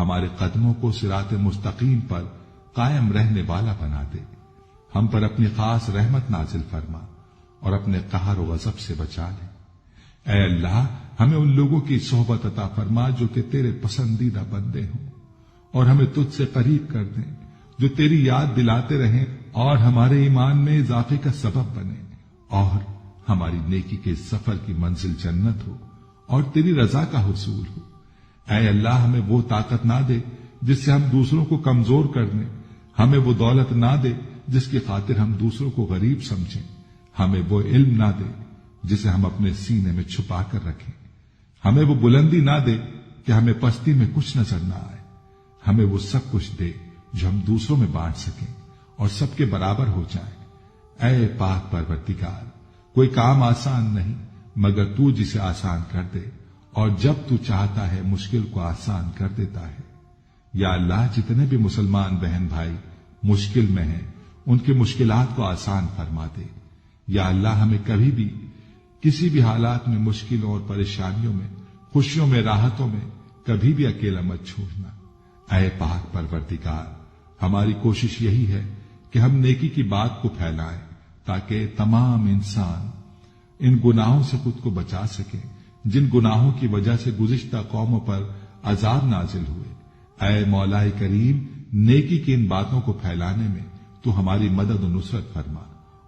ہمارے قدموں کو صراط مستقیم پر قائم رہنے والا بنا دے، ہم پر اپنی خاص رحمت نازل فرما اور اپنے قہر و غضب سے بچا لے۔ اے اللہ، ہمیں ان لوگوں کی صحبت عطا فرما جو کہ تیرے پسندیدہ بندے ہوں، اور ہمیں تجھ سے قریب کر دیں، جو تیری یاد دلاتے رہیں اور ہمارے ایمان میں اضافے کا سبب بنے، اور ہماری نیکی کے سفر کی منزل جنت ہو اور تیری رضا کا حصول ہو۔ اے اللہ، ہمیں وہ طاقت نہ دے جس سے ہم دوسروں کو کمزور کر دیں، ہمیں وہ دولت نہ دے جس کی خاطر ہم دوسروں کو غریب سمجھیں، ہمیں وہ علم نہ دے جسے ہم اپنے سینے میں چھپا کر رکھیں، ہمیں وہ بلندی نہ دے کہ ہمیں پستی میں کچھ نظر نہ آئے، ہمیں وہ سب کچھ دے جو ہم دوسروں میں بانٹ سکیں اور سب کے برابر ہو جائیں۔ اے پاک پروردگار، کوئی کام آسان نہیں مگر تو جسے آسان کر دے، اور جب تو چاہتا ہے مشکل کو آسان کر دیتا ہے۔ یا اللہ، جتنے بھی مسلمان بہن بھائی مشکل میں ہیں ان کی مشکلات کو آسان فرما دے۔ یا اللہ، ہمیں کبھی بھی کسی بھی حالات میں مشکلوں اور پریشانیوں میں، خوشیوں میں، راحتوں میں کبھی بھی اکیلا مت چھوڑنا۔ اے پاک پروردگار، ہماری کوشش یہی ہے کہ ہم نیکی کی بات کو پھیلائیں تاکہ تمام انسان ان گناہوں سے خود کو بچا سکیں جن گناہوں کی وجہ سے گزشتہ قوموں پر عذاب نازل ہوئے۔ اے مولا کریم، نیکی کی ان باتوں کو پھیلانے میں تو ہماری مدد و نصرت فرما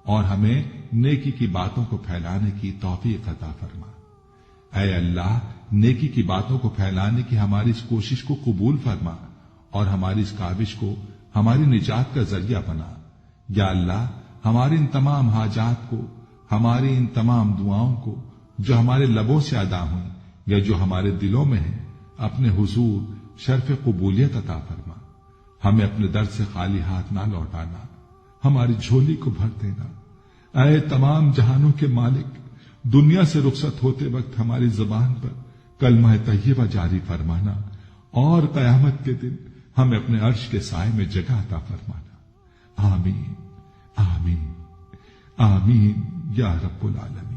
اور ہمیں نیکی کی باتوں کو پھیلانے کی توفیق عطا فرما۔ اے اللہ، نیکی کی باتوں کو پھیلانے کی ہماری اس کوشش کو قبول فرما اور ہماری اس کاوش کو ہماری نجات کا ذریعہ بنا۔ یا اللہ، ہماری ان تمام حاجات کو، ہماری ان تمام دعاؤں کو جو ہمارے لبوں سے ادا ہوئیں یا جو ہمارے دلوں میں ہیں، اپنے حضور شرف قبولیت عطا فرما۔ ہمیں اپنے در سے خالی ہاتھ نہ لوٹانا، ہماری جھولی کو بھر دینا۔ اے تمام جہانوں کے مالک، دنیا سے رخصت ہوتے وقت ہماری زبان پر کلمہ طیبہ جاری فرمانا اور قیامت کے دن ہمیں اپنے عرش کے سائے میں جگہ عطا فرمانا۔ آمین آمین آمین یا رب العالمین۔